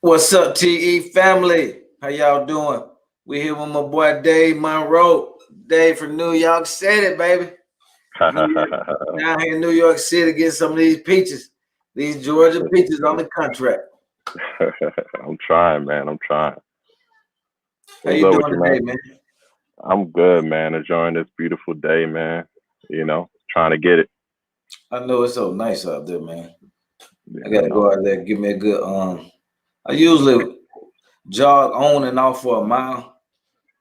What's up, TE family? How y'all doing? We here with my boy Dave Monroe. Dave from New York City, baby. Yeah, down here in New York City, getting some of these peaches, these Georgia peaches on the contract. I'm trying, man. I'm trying. How What's you up with doing you, today, man? man? I'm good, man. Enjoying this beautiful day, man. Trying to get it. I know it's so nice out there, man. Yeah, I I gotta know. go out there, give me a good I usually jog on and off for a mile.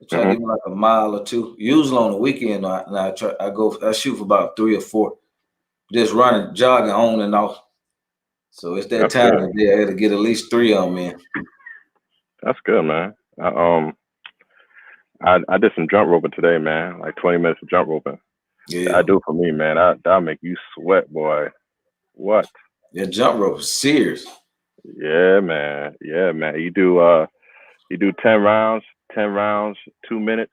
I try to hmm give me like a mile or two. Usually on the weekend, I shoot for about 3 or 4. Just running, jogging on and off. So it's that That's time good. of day. I got to get at least 3 on me. That's good, man. I did some jump roping today, man. Like 20 minutes of jump roping. I Yeah, do for me, man. That'll make you sweat, boy. What? that jump rope is serious. Yeah, man. Yeah, man. You do 10 rounds, 2 minutes.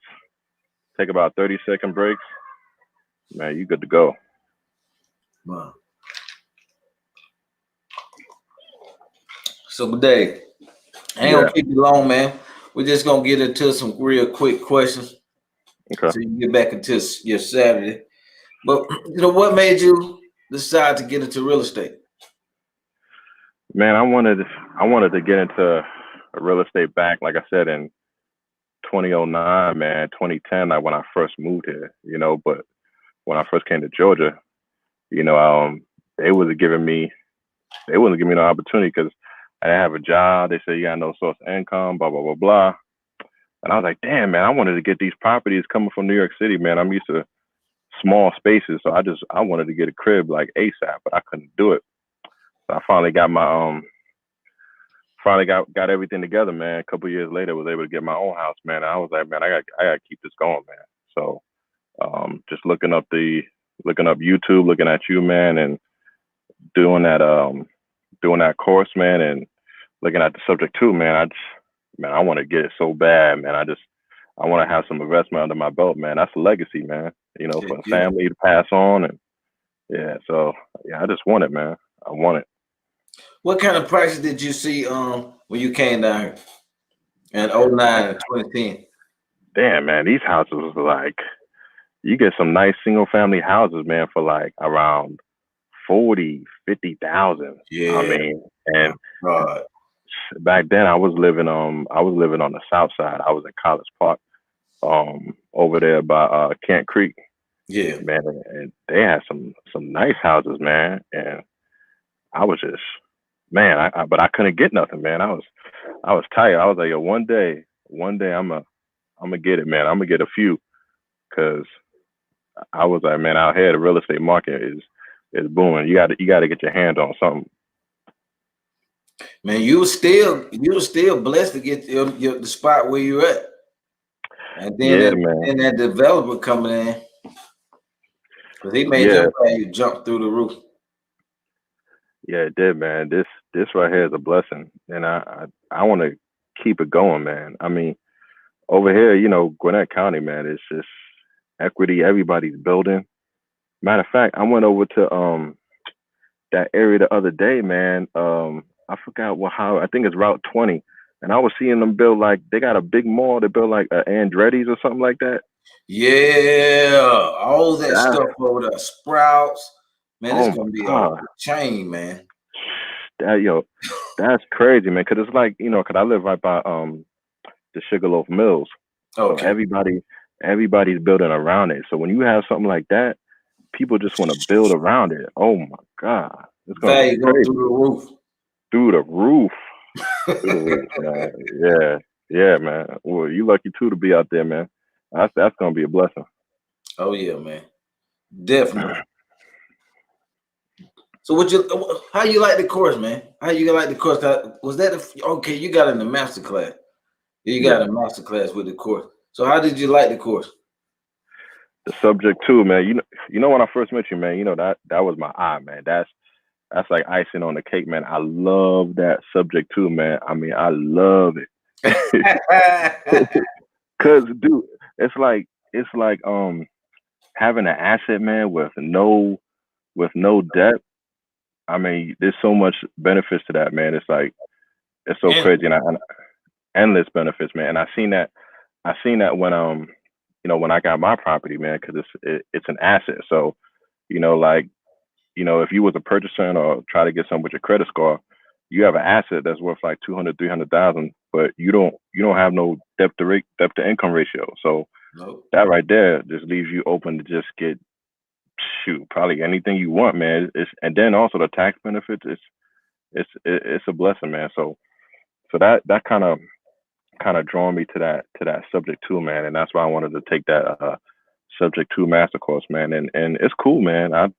Take about 30-second breaks. Man, you good to go. Wow. So today, I ain't gonna Yeah. keep you long, man. We're just gonna get into some real quick questions Okay. so you can get back into your Saturday. But what made you decide to get into real estate? Man, I wanted to get into a real estate back, like I said, in 2009, man, 2010, like when I first moved here, but when I first came to Georgia, you know, um, they wasn't giving me, they wasn't giving me no opportunity because I didn't have a job. They said you got no source of income, blah, blah, blah, blah. And I was like, damn, man, I wanted to get these properties coming from New York City, man. I'm used to small spaces. So I wanted to get a crib like ASAP, but I couldn't do it. So I finally got everything together, man. A couple years later, was able to get my own house, man. And I was like, man, I got to keep this going, man. So just looking up YouTube, looking at you, man, and doing that course, man, and looking at the subject too, man. I want to get it so bad, man. I want to have some investment under my belt, man. That's a legacy, man. For the Yeah. family to pass on, and yeah. So yeah, I just want it, man. I want it. What kind of prices did you see when you came down here in '09 and 2010? Damn, man, these houses was like you get some nice single family houses, man, for like around 40, 50,000. I Yeah. mean, My and God. back then I was living on the south side. I was in College Park, over there by Kent Creek, Yeah. man, and they had some nice houses, man. And I was just, man, but I couldn't get nothing, man. I was tired. I was like, yo, one day I'm gonna get it, man. I'm gonna get a few, cause I was like, man, out here the real estate market is booming. You got to get your hands on something. Man, you were still blessed to get the spot where you're at. And then Yeah, that, man. then that developer coming in, because he made Yeah, your value jump through the roof. yeah, it did, man. This right here is a blessing, and I want to keep it going, man. I mean, over here, Gwinnett County, man, it's just equity. Everybody's building. Matter of fact, I went over to that area the other day, man. I forgot how I think it's Route 20, and I was seeing them build like they got a big mall. They build like Andretti's or something like that. Yeah, all that That, stuff over there, Sprouts. Man, it's oh my gonna be off God, the chain, man. that yo, that's crazy, man. Cause it's like cause I live right by the Sugarloaf Mills, so Okay. everybody's building around it. So when you have something like that, people just want to build around it. Oh my God, it's gonna be Value go through crazy the roof. through the roof, through the roof, man. Yeah, yeah, man. Well, you lucky too to be out there, man. That's gonna be a blessing. Oh yeah, man. Definitely. So how you like the course, man? How you like the course? Was that okay? You got in the master class. You got Yeah, a master class with the course. So how did you like the course? the subject too, man. You know when I first met you, man. That was my eye, man. That's like icing on the cake, man. I love that subject too, man. I mean, I love it. Cause, dude, it's like having an asset, man, with no debt. I mean, there's so much benefits to that, man. It's like it's so crazy, and endless benefits, man. And I seen that when when I got my property, man, because it's an asset. So like if you was a purchaser or try to get some with your credit score, you have an asset that's worth like 200, 300,000, but you don't have no debt to income ratio. So that right there just leaves you open to just get probably anything you want, man. And then also the tax benefits. It's a blessing, man. So that kind of drawn me to that subject too, man. And that's why I wanted to take that subject to master course, man. And it's cool, man. I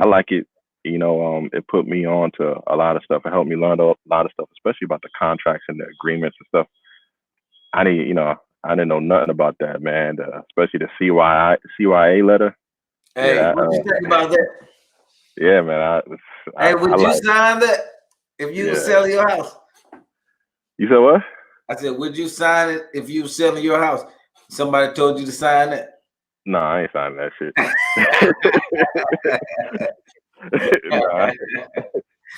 like it. It put me on to a lot of stuff. It helped me learn a lot of stuff, especially about the contracts and the agreements and stuff. I didn't know nothing about that, man. Especially the CYA letter. Hey, what you think about that? Yeah, man. Hey, would you sign that if you were selling your house? You said what? I said, would you sign it if you were selling your house? Somebody told you to sign it? No, I ain't signing that shit. Nah.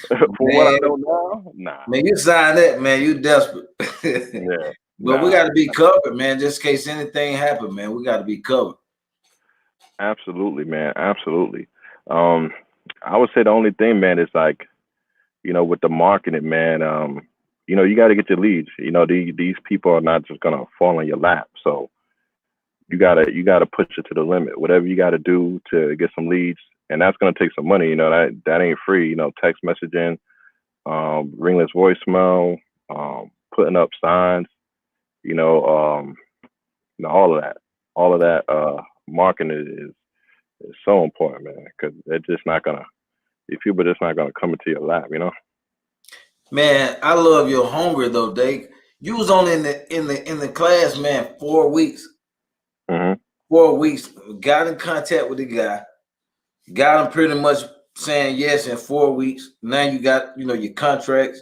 For what I know now, nah. Man, you sign that, man. You desperate. Yeah. But we got to be covered, man. Just in case anything happen, man. We got to be covered. Absolutely, man. Absolutely. I would say the only thing, man, is like, with the marketing, man, you got to get your leads. These people are not just gonna fall in your lap. So you gotta push it to the limit. Whatever you gotta do to get some leads, and that's gonna take some money. That ain't free. Text messaging, ringless voicemail, putting up signs. All of that marketing is so important, man, because these people are just not gonna come into your lap, Man, I love your hunger though, Dave. You was only in the class, man, 4 weeks. Mm-hmm. 4 weeks. Got in contact with the guy. Got him pretty much saying yes in 4 weeks. Now you got your contracts.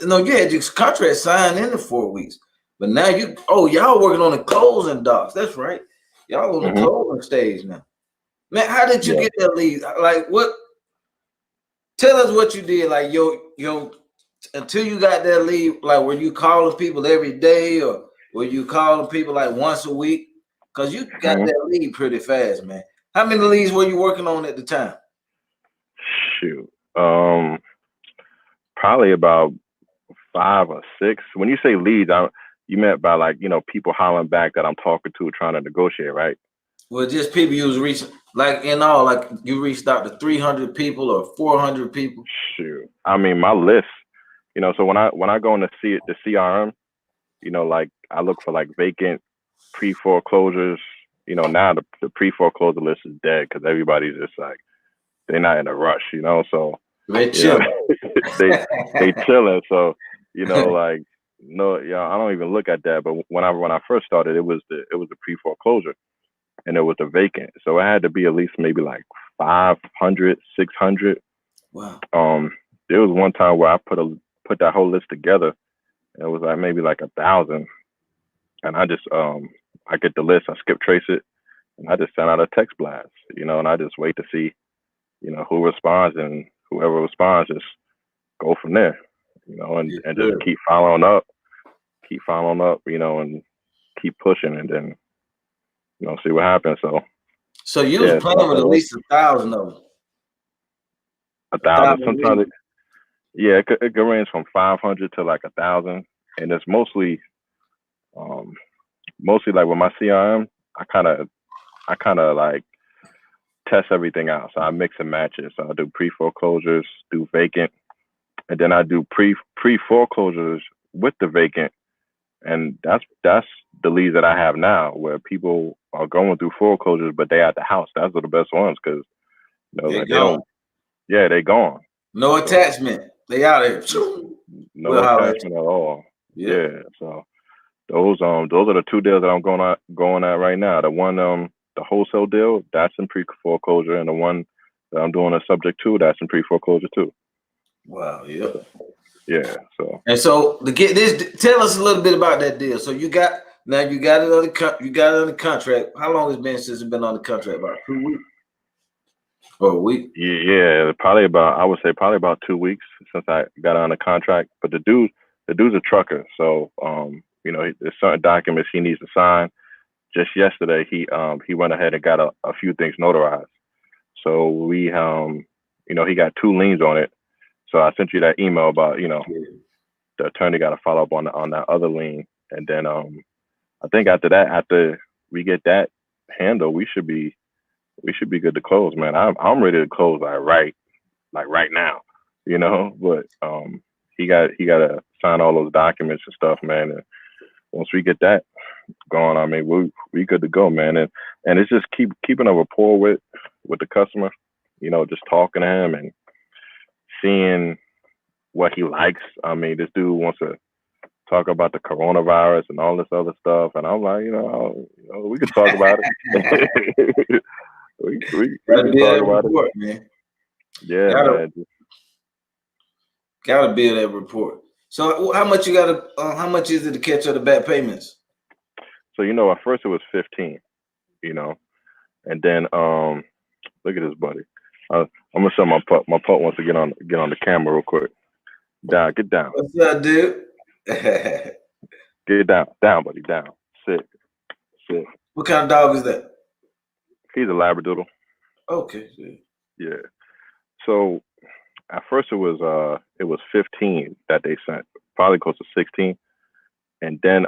No, you had your contract signed in the 4 weeks, but now y'all working on the closing docs. That's right. Y'all on the closing stage now. Man, how did you get that lead? Like what? Tell us what you did. Like yo. Until you got that lead, like were you calling people every day or were you calling people like once a week? Because you got that lead pretty fast, man. How many leads were you working on at the time? Shoot. Probably about 5 or 6. When you say leads, you meant by like, people hollering back that I'm talking to trying to negotiate, right? Well, just people you was reaching, like in all, like you reached out to 300 people or 400 people. Shoot. I mean, my list, so when I go in to see it, the CRM, like I look for like vacant pre-foreclosures. Now the pre-foreclosure list is dead because everybody's just like, they're not in a rush, so they chill. they chilling. So, like, no, I don't even look at that. But when I first started, it was the pre-foreclosure and it was a vacant. So it had to be at least maybe like 500, 600. Wow. There was one time where I put that whole list together and it was like maybe like 1,000. And I just I get the list, I skip trace it, and I just send out a text blast, and I just wait to see, who responds, and whoever responds just go from there, and just keep following up, and keep pushing, and then, see what happens. So you was playing with at least 1,000 of them. 1,000. Sometimes it could range from 500 to like 1,000, and it's mostly like with my CRM, I kind of like test everything out. So I mix and match it. So I do pre-foreclosures, do vacant, and then I do pre-foreclosures with the vacant. And that's the leads that I have now, where people are going through foreclosures, but they at the house. That's the best ones because they don't. Yeah, they gone. No attachment. They out here. No attachment at all. Yeah. So those are the 2 deals that I'm going at right now. The one the wholesale deal, that's in pre-foreclosure, and the one that I'm doing a subject to, that's in pre-foreclosure too. Wow. Yeah. Yeah. So. And so to get this, tell us a little bit about that deal. So you got it on the contract. How long has it been since it's been on the contract? About 2 weeks or a week? Yeah, I would say probably about 2 weeks since I got on the contract. But the the dude's a trucker, so you know, there's certain documents he needs to sign. Just yesterday, he went ahead and got a few things notarized. So we you know, he got 2 liens on it. So I sent you that email about, you know, the attorney got to follow up on that other lien, and then I think after we get that handled, we should be good to close, man. I'm ready to close like right now, you know. But he got to sign all those documents and stuff, man. And once we get that going, I mean, we good to go, man. And it's just keeping a rapport with the customer, you know, just talking to him and seeing what he likes. I mean, this dude wants to talk about the coronavirus and all this other stuff, and I'm like, you know, we could talk about it. we can talk about it, man. Yeah, man. Gotta build that report. So how much you gotta? How much is it to catch up the back payments? So, you know, at first it was 15, you know, and then look at this, buddy. I'm gonna show my pup. My pup wants to get on the camera real quick. Get down. What's up, dude? Get down, buddy, down. Sit. What kind of dog is that? He's a Labradoodle. Okay. Yeah. So at first it was 15 that they sent, probably close to 16, and then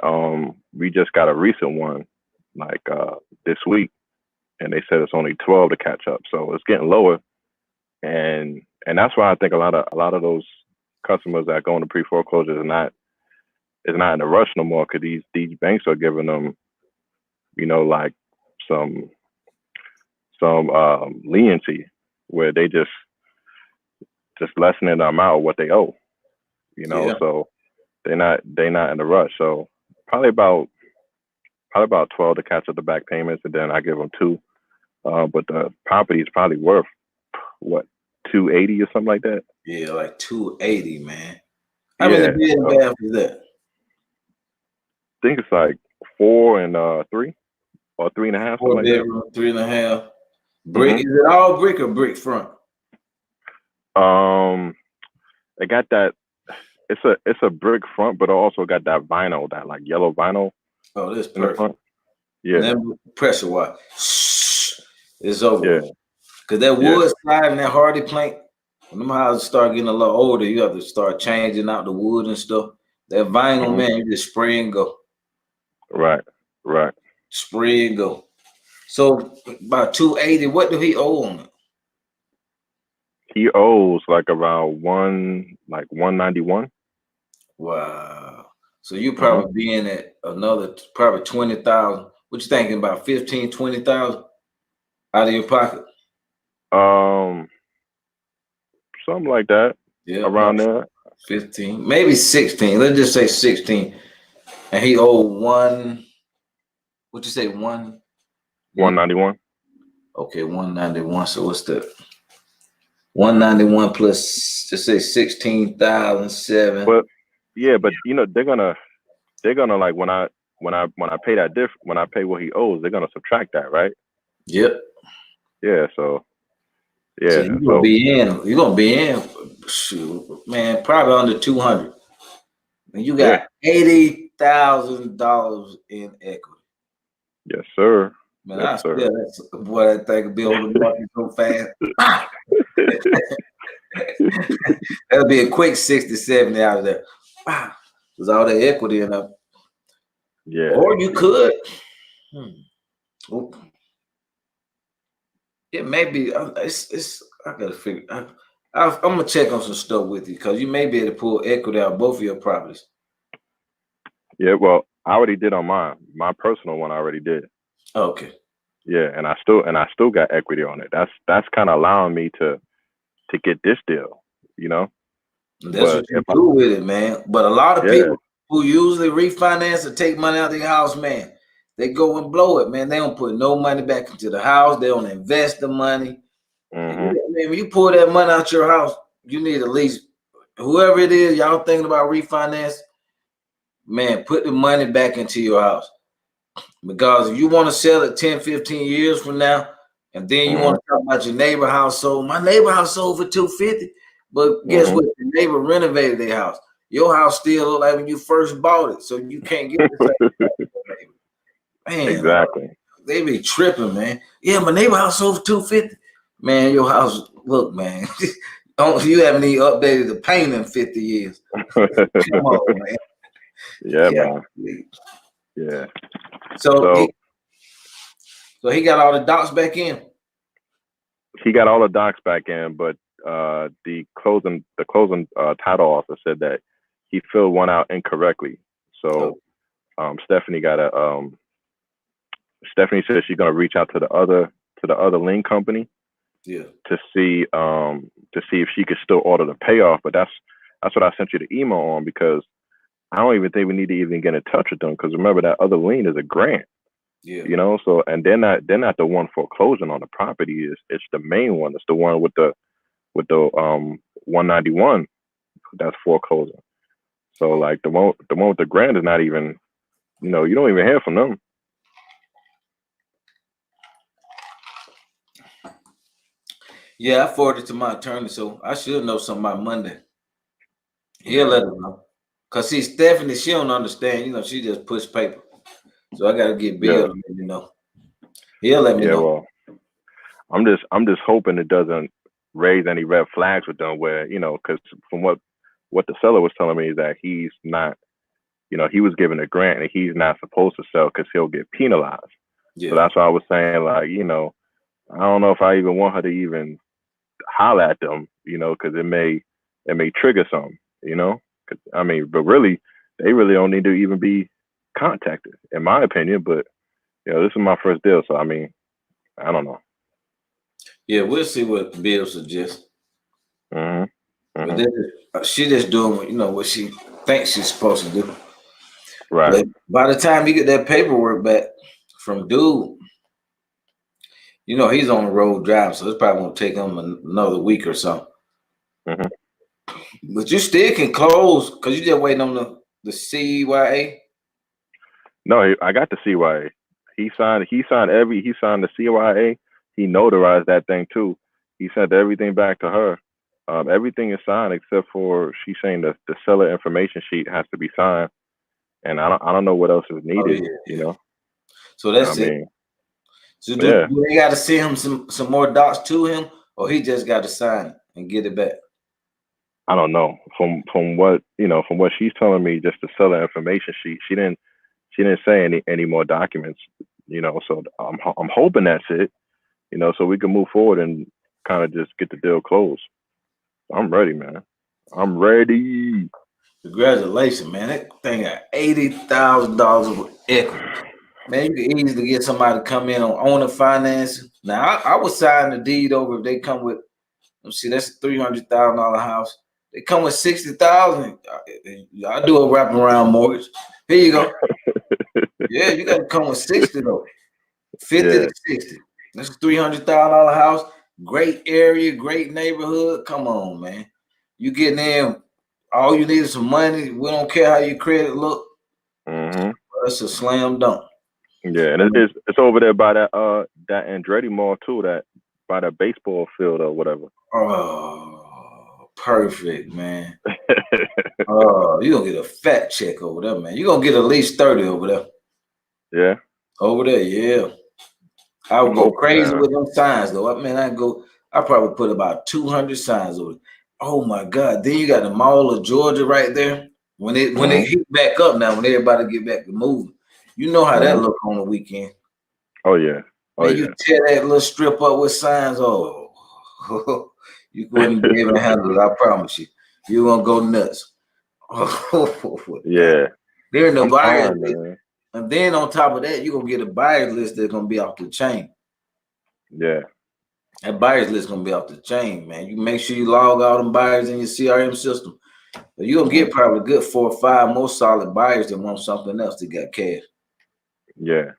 we just got a recent one like this week, and they said it's only 12 to catch up. So it's getting lower, and that's why I think a lot of those customers that go into pre-foreclosure is not in a rush no more, because these banks are giving them, you know, like some leniency where they just lessening the amount of what they owe, you know. Yeah. So they're not in a rush. So probably about 12 to catch up the back payments, and then I give them 2. But the property is probably worth what, 280 or something like that. Yeah, like 280, man. How many bed and bath is that? I think it's like 4 and 3 or 3.5. 4 bedroom, 3.5. Brick. Mm-hmm. Is it all brick or brick front? It got that. It's a brick front, but it also got that vinyl, that like yellow vinyl. Oh, that's perfect. Yeah. And then pressure wash. It's over. Yeah. Because that wood sliding, that hardy plank, when them houses start getting a little older, you have to start changing out the wood and stuff. That vinyl, man, you just spray and go. Right. Spray and go. So about 280. What do he owe on it? He owes like around 191. Wow. So you probably being at another probably 20,000. What you thinking about 15, 20,000 out of your pocket? Something like that. Yeah, around there. 15, maybe 16. Let's just say 16. And he owed what you say, 191. Okay, 191. So what's the 191 plus, just say 16,007. But yeah, but you know, they're gonna like when I pay that when I pay what he owes, they're gonna subtract that, right? Yep. Yeah, so yeah. So you're gonna be in, shoot, man, probably under 200. And you got $80,000 in equity. Yes, sir. Man, yes, sir. That's boy, that thing could be on the market so fast. That'll be a quick 60, 70 out of there. Wow. There's all that equity in there. Yeah. Or you could. It may be. It's. I gotta figure. I'm gonna check on some stuff with you, because you may be able to pull equity out of both of your properties. Yeah. Well, I already did on mine. My personal one I already did. Okay. Yeah, and I still got equity on it. That's kind of allowing me to get this deal, you know. That's what you do with it, man. But a lot of people who usually refinance or take money out of their house, man, they go and blow it, man. They don't put no money back into the house. They don't invest the money. Man, when you pull that money out your house, you need at least, whoever it is, y'all thinking about refinance, man, put the money back into your house. Because if you want to sell it 10, 15 years from now, and then you want to talk about your neighbor house sold. My neighbor house sold for $250, but guess what? The neighbor renovated their house. Your house still look like when you first bought it, so you can't get the same. Man, Exactly. they be tripping, man. Yeah, my neighbor house sold for $250. Man, your house, look, man. You haven't even updated the paint in 50 years. Come on, man. Yeah, man. Yeah. So he got all the docs back in. He got all the docs back in, but the closing title officer said that he filled one out incorrectly. So Stephanie Stephanie said she's gonna reach out to the other lien company, to see if she could still order the payoff. But that's what I sent you the email on, because I don't even think we need to even get in touch with them, because remember that other lien is a grant. Yeah. You know, so, and they're not the one foreclosing on the property. It's the main one. It's the one with the 191 that's foreclosing. So like the one with the grant is not even, you don't even hear from them. Yeah, I forwarded it to my attorney, so I should know something by Monday. He'll let us know. Cause see, Stephanie, she don't understand. She just push paper. So I gotta get Bill to let me know. He'll let me know. Well, I'm just hoping it doesn't raise any red flags with them, where, because from what the seller was telling me is that he's not, he was given a grant and he's not supposed to sell because he'll get penalized. Yeah. So that's why I was saying, like, I don't know if I even want her to even holler at them, because it may trigger something, I mean, but really, they really don't need to even be contacted, in my opinion. But this is my first deal, so I mean, I don't know. Yeah, we'll see what Bill suggests. Mm-hmm. Mm-hmm. But she just doing what she thinks she's supposed to do. Right. But by the time you get that paperwork back from dude, he's on the road driving, so it's probably gonna take him another week or so. Mm-hmm. But you still can close because you just waiting on the CYA. No, I got the CYA. He signed the CYA. He notarized that thing too. He sent everything back to her. Everything is signed except for she's saying that the seller information sheet has to be signed, and I don't know what else is needed. So that's it. So do they got to send him some more docs to him, or he just got to sign it and get it back? I don't know. From what from what she's telling me, just the seller information sheet. She didn't say any more documents. So I'm hoping that's it. So we can move forward and kind of just get the deal closed. I'm ready, man. I'm ready. Congratulations, man. That thing got $80,000 of equity. Man, you can easily get somebody to come in on owner financing. Now, I would sign the deed over if they come with, let's see, that's a $300,000 house. They come with $60,000. I do a wraparound mortgage. Here you go. Yeah, you got to come with 60 though. 50 to 60. That's a $300,000 house. Great area, great neighborhood. Come on, man. You getting in. All you need is some money. We don't care how your credit look. Mm-hmm. That's a slam dunk. Yeah, and it's over there by that Andretti Mall too. That by that baseball field or whatever. Oh, perfect, man. Oh, you gonna get a fat check over there, man. You gonna get at least 30 over there. Yeah. Over there, yeah. I would go crazy with them signs though. I probably put about 200 signs over there. Oh my God. Then you got the Mall of Georgia right there. When they heat back up now, when everybody get back to moving. You know how that look on the weekend. Oh yeah. Man, you tear that little strip up with signs. Oh, you wouldn't be able to handle it. I promise you. You're gonna go nuts. Yeah. They're in the buyers list. And then on top of that, you're gonna get a buyers list that's gonna be off the chain. Yeah. That buyers list gonna be off the chain, man. You make sure you log all them buyers in your CRM system. But you're gonna get probably good 4 or 5 more solid buyers that want something else that got cash. Yeah.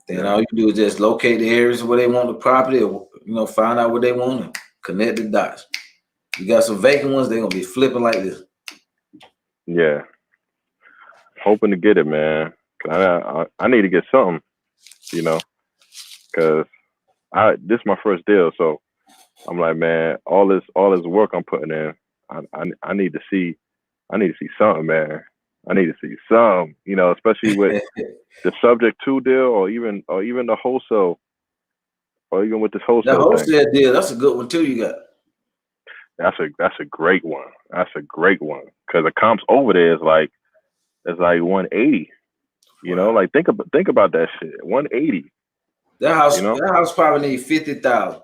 Then all you do is just locate the areas where they want the property, or find out what they want and connect the dots. You got some vacant ones, they're gonna be flipping like this. Yeah. Hoping to get it, man. I need to get something, because this is my first deal, so I'm like, man, all this work I'm putting in, I need to see I need to see something, man. I need to see some, especially with the subject to deal, or even the wholesale, or even with this The wholesale thing. wholesale deal, that's a good one too. You got. That's a great one. That's a great one because the comps over there is like 180. Wow. Like think about that shit. 180. That house probably need 50,000.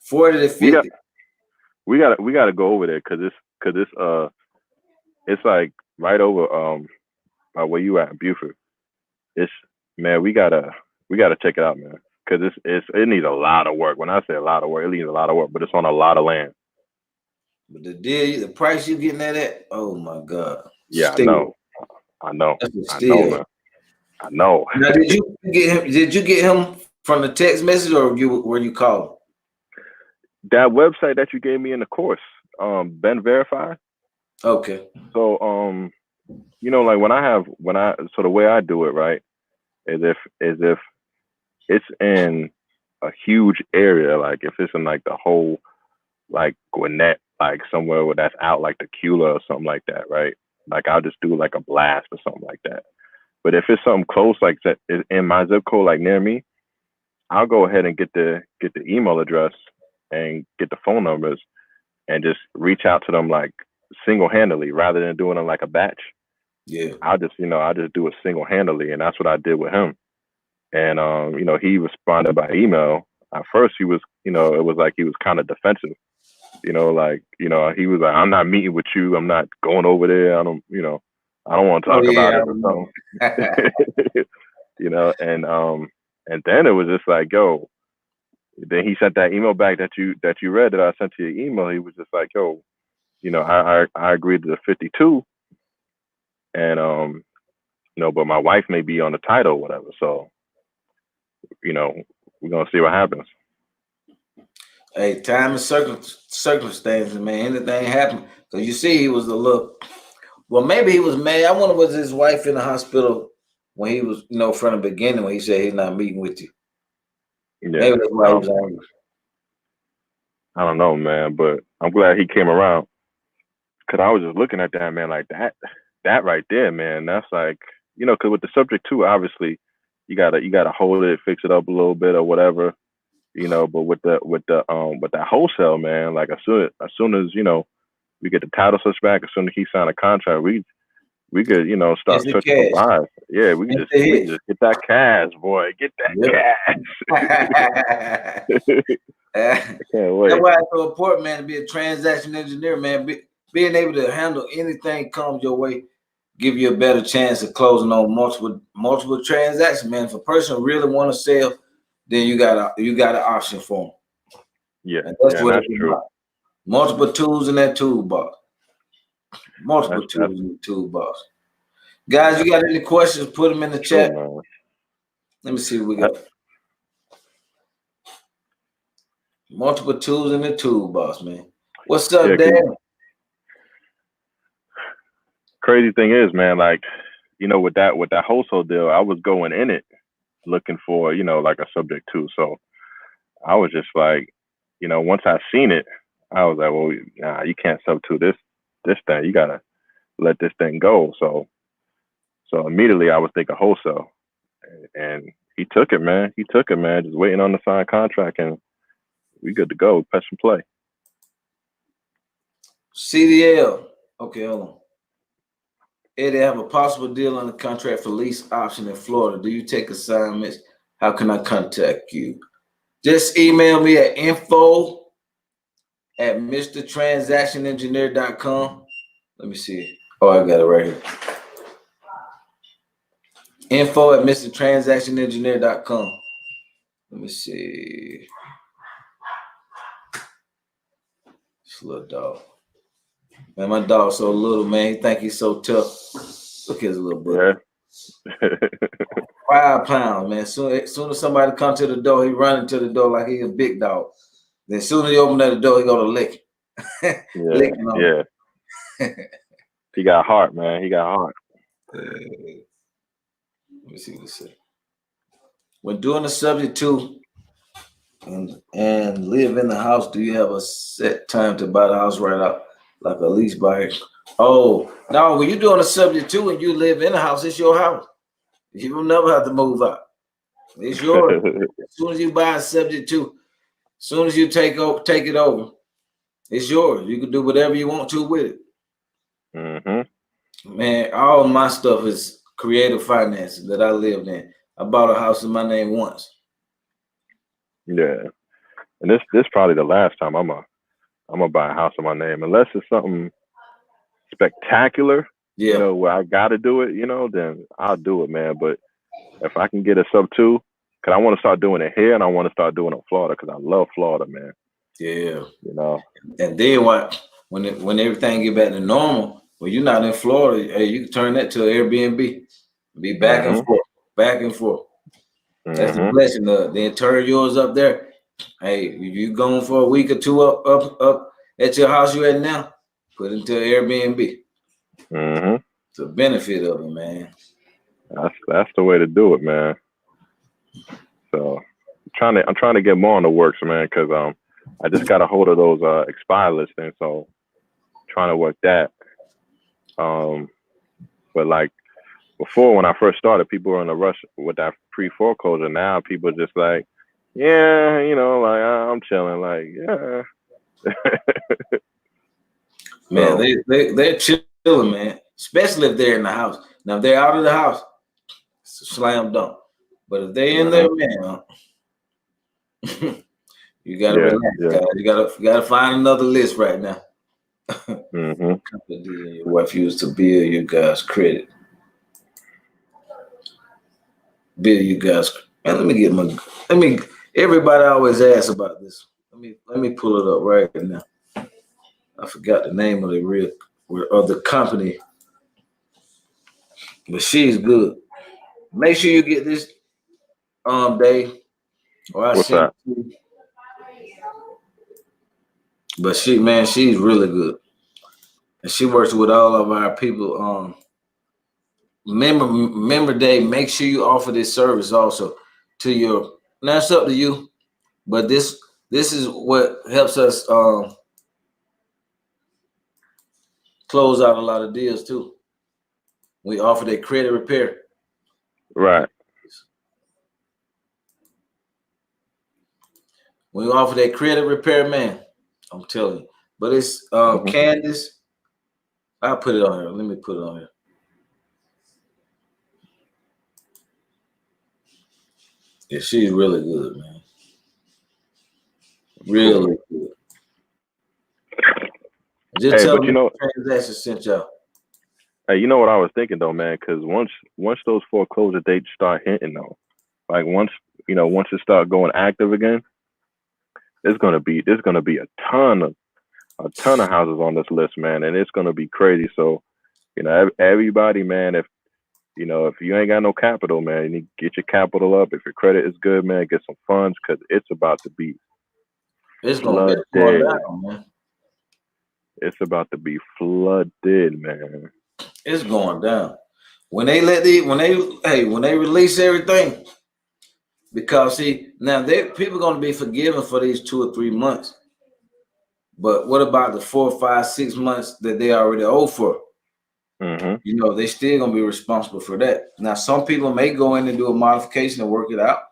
40 to 50. We gotta go over there because it's like right over where you at, Buford. It's, man, we gotta check it out, man, because it needs a lot of work. When I say a lot of work, it needs a lot of work, but it's on a lot of land. But the price you getting that at, oh my God. Yeah, Steal. I know, That's a I steal. know, man. I know. Now, did you get him from the text message, or were you calling? That website that you gave me in the course, Ben Verify. Okay. So like so the way I do it, right, is if it's in a huge area, like if it's in like the whole, like Gwinnett, like somewhere where that's out like the Cula or something like that, right? Like I'll just do like a blast or something like that. But if it's something close like that is in my zip code, like near me, I'll go ahead and get the email address and get the phone numbers and just reach out to them like single-handedly rather than doing it like a batch. Yeah. I'll just do it single-handedly, and that's what I did with him. And he responded by email. At first he was, it was like he was kind of defensive. He was like, I'm not meeting with you. I'm not going over there. I don't want to talk about it or something. And then it was just like, yo, then he sent that email back that you read that I sent to your email. He was just like, yo, I agreed to the 52 and, but my wife may be on the title or whatever. So, we're going to see what happens. Hey, time and circumstances, man. Anything happen. So you see, he was well, maybe he was mad. I wonder, was his wife in the hospital when he was, from the beginning when he said he's not meeting with you? Yeah, maybe that's why he was angry. I don't know, man, but I'm glad he came around because I was just looking at that, man, like that right there, man. That's like, because with the subject too, obviously, you gotta hold it, fix it up a little bit or whatever, But with that wholesale, man, like as soon as we get the title switch back, as soon as he signed a contract, we could start switching some lives. Yeah, we could just get that cash, boy. Get that cash. I can't wait. That's why it's so important, man, to be a transaction engineer, man. Being able to handle anything comes your way, give you a better chance of closing on multiple transactions, man. If a person really want to sell, then you got an option for them. Yeah, and that's what that's true. About. Multiple tools in that toolbox. Multiple tools in the toolbox. Guys, you got any questions? Put them in the chat. Man. Let me see what we got. Multiple tools in the toolbox, man. What's up, Dan? Crazy thing is, man, like, with that wholesale deal, I was going in it looking for, like a subject too. So I was just like, once I seen it, I was like, well, nah, you can't substitute this thing. You gotta let this thing go. So immediately I was thinking wholesale, and he took it, man. Just waiting on the signed contract, and we good to go. Press and play. CDL. Okay, hold on. Eddie, I have a possible deal on the contract for lease option in Florida. Do you take assignments? How can I contact you? Just email me at info@mrtransactionengineer.com. Let me see. Oh, I got it right here. info@mrtransactionengineer.com. Let me see. This little dog. Man, my dog's so little, man. He think he's so tough. Look at his little brother. Yeah. 5 pounds, man. Soon as somebody comes to the door, he running to the door like he's a big dog. Then as soon as he open that the door, he go to lick. Yeah. He got heart, man. He got heart. Let me see what it says. When doing the subject to and live in the house, do you have a set time to buy the house right out? like a lease buyer. Oh no, when you're doing a subject to and you live in a house, it's your house. You will never have to move out. It's yours. As soon as you buy a subject to, as soon as you take it over, it's yours. You can do whatever you want to with it. Man, all my stuff is creative finance that I lived in. I bought a house in my name once. Yeah, and this probably the last time I'm gonna buy a house in my name, unless it's something spectacular. Yeah. You know, where I got to do it. You know, then I'll do it, man. But if I can get a sub two, because I want to start doing it here, and I want to start doing it in Florida, because I love Florida, man. Yeah. You know. And then when everything get back to normal, when you're not in Florida, hey, you can turn that to an Airbnb. Be back and forth, back and forth. That's the blessing of then turn yours up there. Hey, if you going for a week or two up at your house you at now, put it into Airbnb. It's a benefit of it, man. That's the way to do it, man. So I'm trying to get more on the works, man, because I just got a hold of those expire listings, so trying to work that. But like before, when I first started, people were in a rush with that pre-foreclosure. Now people just like, yeah, you know, like I'm chilling, like yeah. Man, they're chilling, man. Especially if they're in the house. Now if they're out of the house, it's a slam dunk. But if they're in there, man, you gotta relax, guys. You gotta find another list right now. Your wife used to build you guys credit. Build you guys. Man, everybody always asks about this. Let me pull it up right now. I forgot the name of the company. But she's good. Make sure you get this Dave. Or I What's send that? it to you. But she's really good. And she works with all of our people. Remember, Dave, make sure you offer this service also to your. Now it's up to you, but this is what helps us close out a lot of deals too. We offer that credit repair. Right. We offer that credit repair, man. I'm telling you. But it's Candace. I'll put it on here. Let me put it on here. Yeah, she's really good, man. Really good. Just tell me the transaction sent y'all. Hey, you know what I was thinking though, man? Because once those foreclosure dates start hitting though, like once it start going active again, there's gonna be a ton of houses on this list, man, and it's gonna be crazy. So, you know, everybody, man, if you ain't got no capital, man, you need to get your capital up. If your credit is good, man, get some funds, because it's about to be flooded. Down, man. It's about to be flooded, man. It's going down. When they release everything, because see, now people are going to be forgiven for these 2 or 3 months. But what about the 4, 5, 6 months that they already owe for? You know, they still gonna be responsible for that. Now, some people may go in and do a modification and work it out.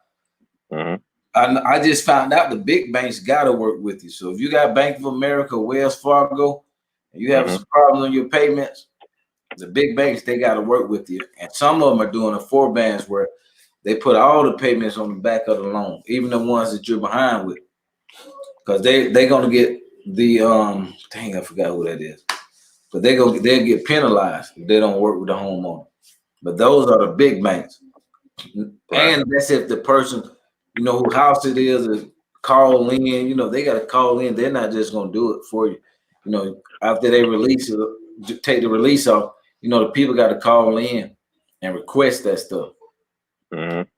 I just found out the big banks got to work with you. So if you got Bank of America, Wells Fargo, and you have some problems on your payments, the big banks, they got to work with you. And some of them are doing a forbearance where they put all the payments on the back of the loan, even the ones that you're behind with, because they're gonna get the dang, I forgot who that is. But they'll get penalized if they don't work with the homeowner. But those are the big banks. Right. And that's if the person, you know, whose house it is call in, you know, they got to call in. They're not just going to do it for you. You know, after they release it, take the release off, you know, the people got to call in and request that stuff. But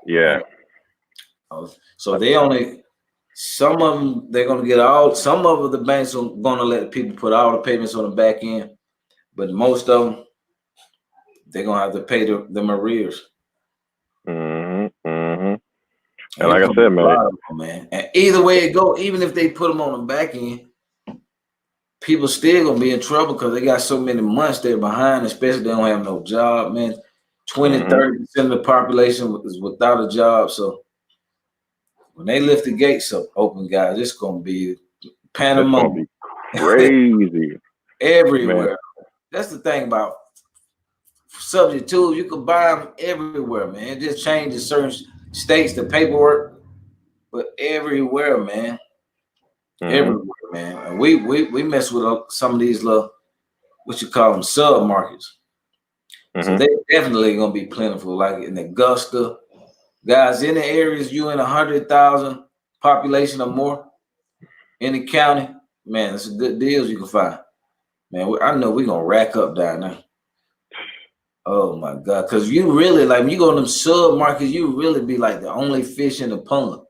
yeah. So some of them, they're going to get some of the banks are going to let people put all the payments on the back end, but most of them, they're going to have to pay them arrears. And like I said, man. And either way it go, even if they put them on the back end, people still gonna be in trouble because they got so many months they're behind, especially they don't have no job, man. 20-30% of the population is without a job. So when they lift the gates up open, guys, it's gonna be pandemonium. It's gonna be crazy. Everywhere. Man. That's the thing about subject tools. You can buy them everywhere, man. It just changes certain states, the paperwork, but everywhere, man. Everywhere, man. And we mess with some of these little, what you call them, sub markets. So they definitely gonna be plentiful, like in Augusta, guys. In the areas you in 100,000 population or more in the county, man, it's a good deals you can find. Man, I know we're gonna rack up down there. Oh my God, because you really like when you go to them sub markets, you really be like the only fish in the pond.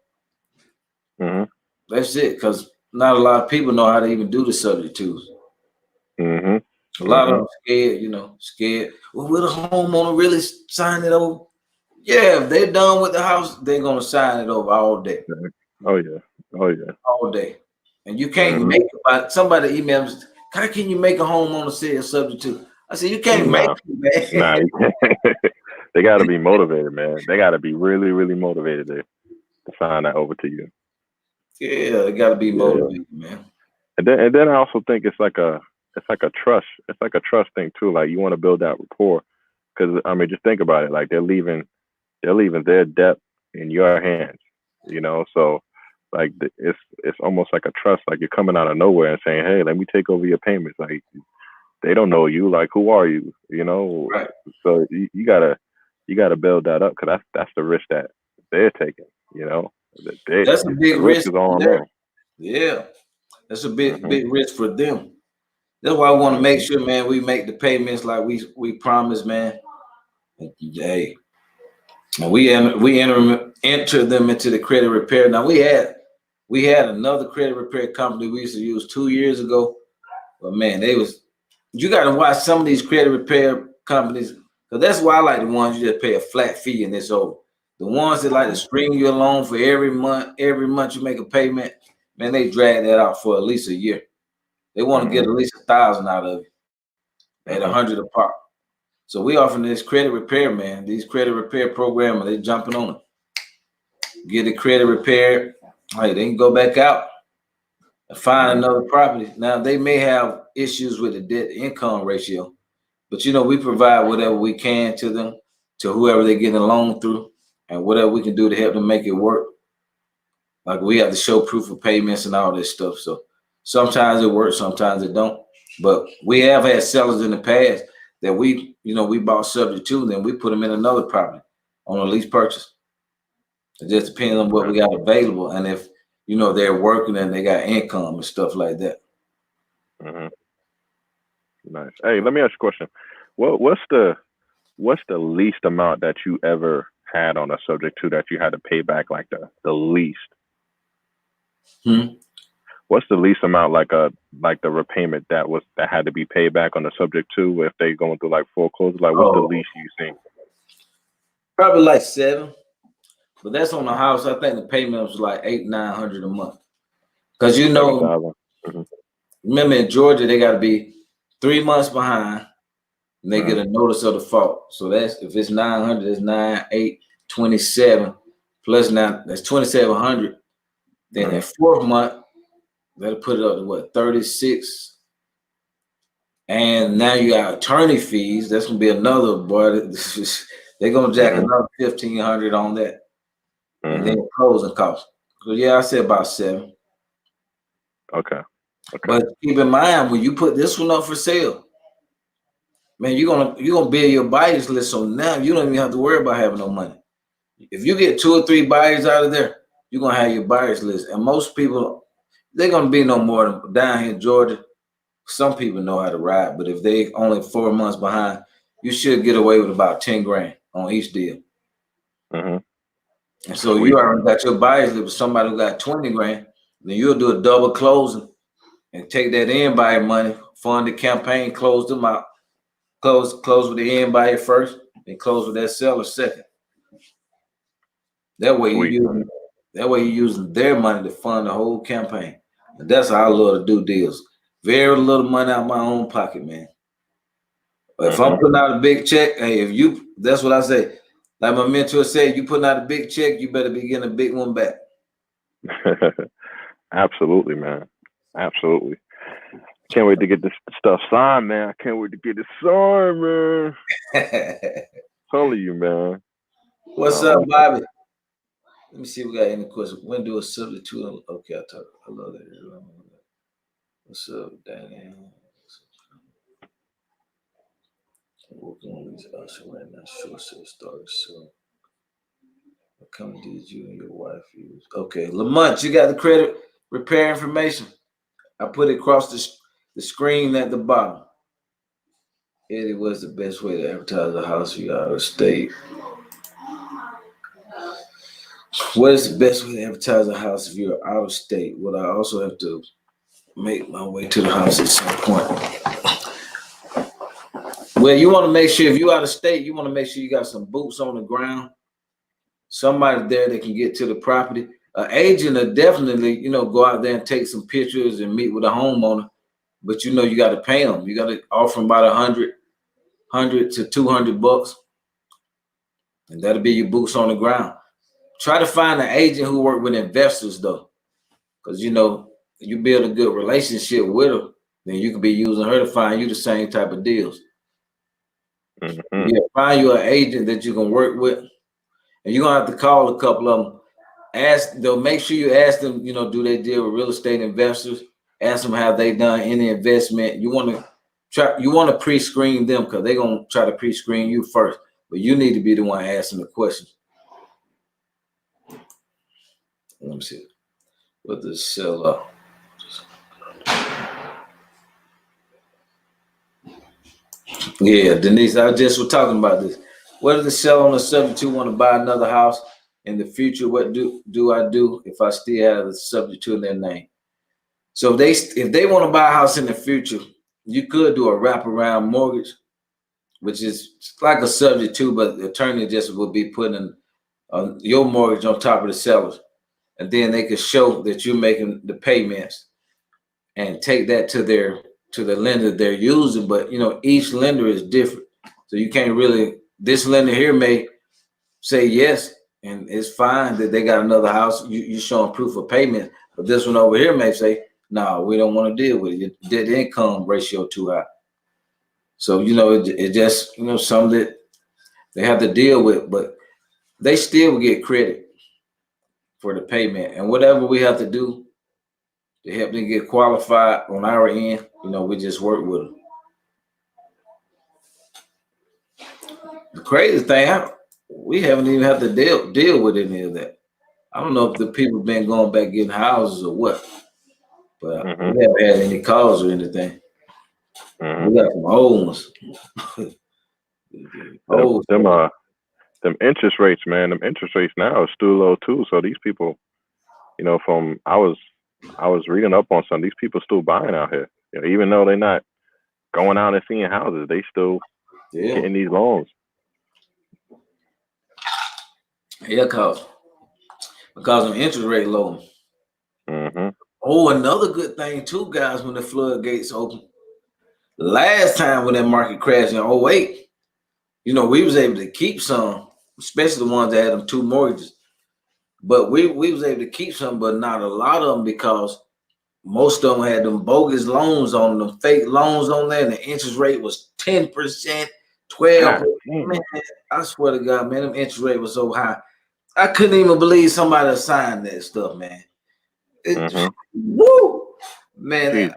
That's it, because not a lot of people know how to even do the subject tools. A lot of them scared, scared. Well, will the homeowner really sign it over? Yeah, if they're done with the house, they're gonna sign it over all day. Oh yeah. All day. And you can't make it. Somebody emails, how can you make a homeowner say a subject to? I said, you can't make it, man. They got to be motivated, man. They got to be really, really motivated to sign that over to you. Yeah, they got to be motivated, man. And then I also think it's like a trust. It's like a trust thing too. Like you want to build that rapport, because I mean, just think about it. Like they're leaving their debt in your hands, So like it's almost like a trust. Like you're coming out of nowhere and saying, "Hey, let me take over your payments." Like they don't know you. Like who are you? Right. So you gotta build that up, because that's the risk that they're taking. That's a big the risk is on there. them. Yeah, that's a big risk for them. That's why I want to make sure, man, we make the payments like we promised, man. Hey, and we enter them into the credit repair. Now we had another credit repair company we used to use 2 years ago, but man, you got to watch some of these credit repair companies, because that's why I like the ones you just pay a flat fee and it's over. The ones that like to string you along for every month you make a payment, man, they drag that out for at least a year. They want to get at least 1,000 out of it at 100 apart. So we offering this credit repair, man. These credit repair programs, they jumping on it. Get the credit repaired. Hey, they can go back out and find another property. Now they may have issues with the debt income ratio, but we provide whatever we can to them, to whoever they're getting a loan through, and whatever we can do to help them make it work. Like we have to show proof of payments and all this stuff. So sometimes it works, sometimes it don't. But we have had sellers in the past that we bought subject to, and then we put them in another property on a lease purchase. It just depends on what we got available, and if they're working and they got income and stuff like that. Nice. Hey, let me ask you a question. What's the least amount that you ever had on a subject to that you had to pay back, like the least? What's the least amount, like the repayment that had to be paid back on the subject to if they going through like foreclosure? Like what's the least you think? Probably like 7, but that's on the house. I think the payment was like $800-900 a month. Because remember in Georgia they got to be 3 months behind, and they get a notice of default. So that's, if it's 900, it's 9, 8, 27 plus now that's 2,700. Then that 4th month, they'll put it up to what, 36. And now you got attorney fees. That's gonna be another, boy. They're gonna jack another 1,500 on that, and then closing costs. So yeah, I said about 7. Okay. But keep in mind, when you put this one up for sale, man, you're gonna build your buyers list. So now you don't even have to worry about having no money. If you get 2 or 3 buyers out of there, you're gonna have your buyers list. And most people, they're gonna be no more than down here in Georgia. Some people know how to ride, but if they only 4 months behind, you should get away with about 10 grand on each deal. And so you already got your buyers list with somebody who got 20 grand, then you'll do a double closing and take that end buyer money, fund the campaign, close them out, close with the end buyer first, and close with that seller second. That way you're using their money to fund the whole campaign. And that's how I love to do deals. Very little money out of my own pocket, man. But if I'm putting out a big check, hey, that's what I say. Like my mentor said, you putting out a big check, you better be getting a big one back. Absolutely, man. Absolutely. Can't wait to get this stuff signed, man. I can't wait to get it signed, man. Telling you, man. What's up, Bobby? Let me see if we got any questions. When do a substitute? Okay, I love that. What's up, Danny? I'm working on these also right now. Sure, so started. So, what company did you and your wife use? Okay, Lamont, you got the credit repair information. I put it across the screen at the bottom. Eddie, what's the best way to advertise a house if you're out of state? What is the best way to advertise a house if you're out of state? Well, I also have to make my way to the house at some point. Well, you want to make sure if you're out of state, you want to make sure you got some boots on the ground. Somebody there that can get to the property. An agent will definitely, go out there and take some pictures and meet with a homeowner. But you got to pay them. You got to offer them about $100 to $200, and that'll be your boots on the ground. Try to find an agent who work with investors though, because you build a good relationship with her, then you could be using her to find you the same type of deals. Yeah, find you an agent that you can work with, and you're gonna have to call a couple of them. Make sure you ask them, do they deal with real estate investors? Ask them have they done any investment. You want to pre-screen them because they're gonna try to pre-screen you first, but you need to be the one asking the questions. Let me see what the seller. Yeah, Denise, I just was talking about this. What if the seller on the subject to want to buy another house in the future? What do I do if I still have the subject to in their name? So if they want to buy a house in the future, you could do a wraparound mortgage, which is like a subject to, but the attorney just will be putting your mortgage on top of the seller's, and then they could show that you're making the payments and take that to the lender they're using. But each lender is different, so you can't really. This lender here may say yes, and it's fine that they got another house. You showing proof of payment, but this one over here may say, no, we don't want to deal with it. Your debt income ratio too high. So it just something that they have to deal with, but they still get credit for the payment, and whatever we have to do to help them get qualified on our end, we just work with them. The crazy thing, we haven't even had to deal with any of that. I don't know if the people been going back getting houses or what, but we haven't had any calls or anything. We got some old ones. Them interest rates, man. Them interest rates now are still low too. So these people, I was reading up on some. These people still buying out here. Even though they're not going out and seeing houses, they still getting these loans. Yeah, because the interest rate low. Oh, another good thing too, guys, when the floodgates open. Last time when that market crashed in 2008, we was able to keep some, especially the ones that had them 2 mortgages. But we was able to keep some, but not a lot of them, because most of them had them bogus loans on them, fake loans on there, and the interest rate was 10%, 12%. Man, I swear to God, man, them interest rate was so high. I couldn't even believe somebody signed that stuff, man. Woo! Man,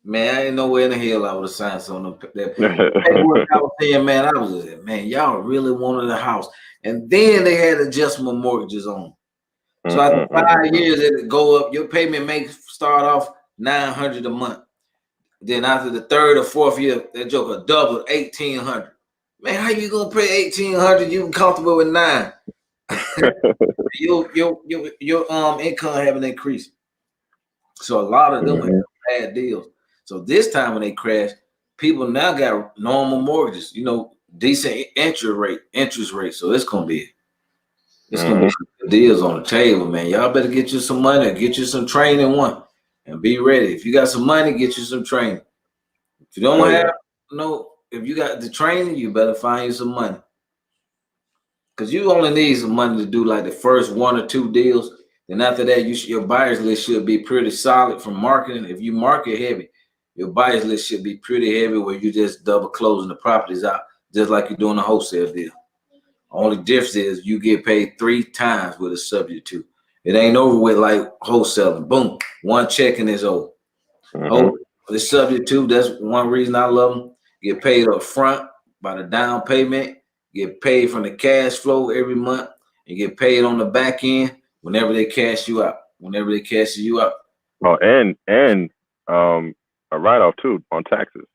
man, I ain't nowhere in the hell I would have signed some of them. I was saying, man, I was like, man, y'all really wanted a house. And then they had adjustable mortgages on. So after 5 years, it go up. Your payment may start off $900 a month. Then after the 3rd or 4th year, that joker doubled $1,800. Man, how you gonna pay $1,800? You comfortable with $900? your income haven't increased. So a lot of them have bad deals. So this time when they crash, people now got normal mortgages, decent interest rate. So it's gonna be deals on the table, man. Y'all better get you some money, get you some training one. and be ready. If you got some money, get you some training. If you don't have if you got the training, you better find you some money. Because you only need some money to do like the first 1 or 2 deals. Then after that, your buyers list should be pretty solid from marketing. If you market heavy, your buyers list should be pretty heavy where you just double closing the properties out, just like you're doing a wholesale deal. Only difference is you get paid 3 times with a subject to. It ain't over with like wholesaling. Boom, one check and it's over. The subject to, that's one reason I love them. Get paid up front by the down payment, get paid from the cash flow every month, and get paid on the back end whenever they cash you out. Whenever they cash you out. Oh, and a write-off too on taxes.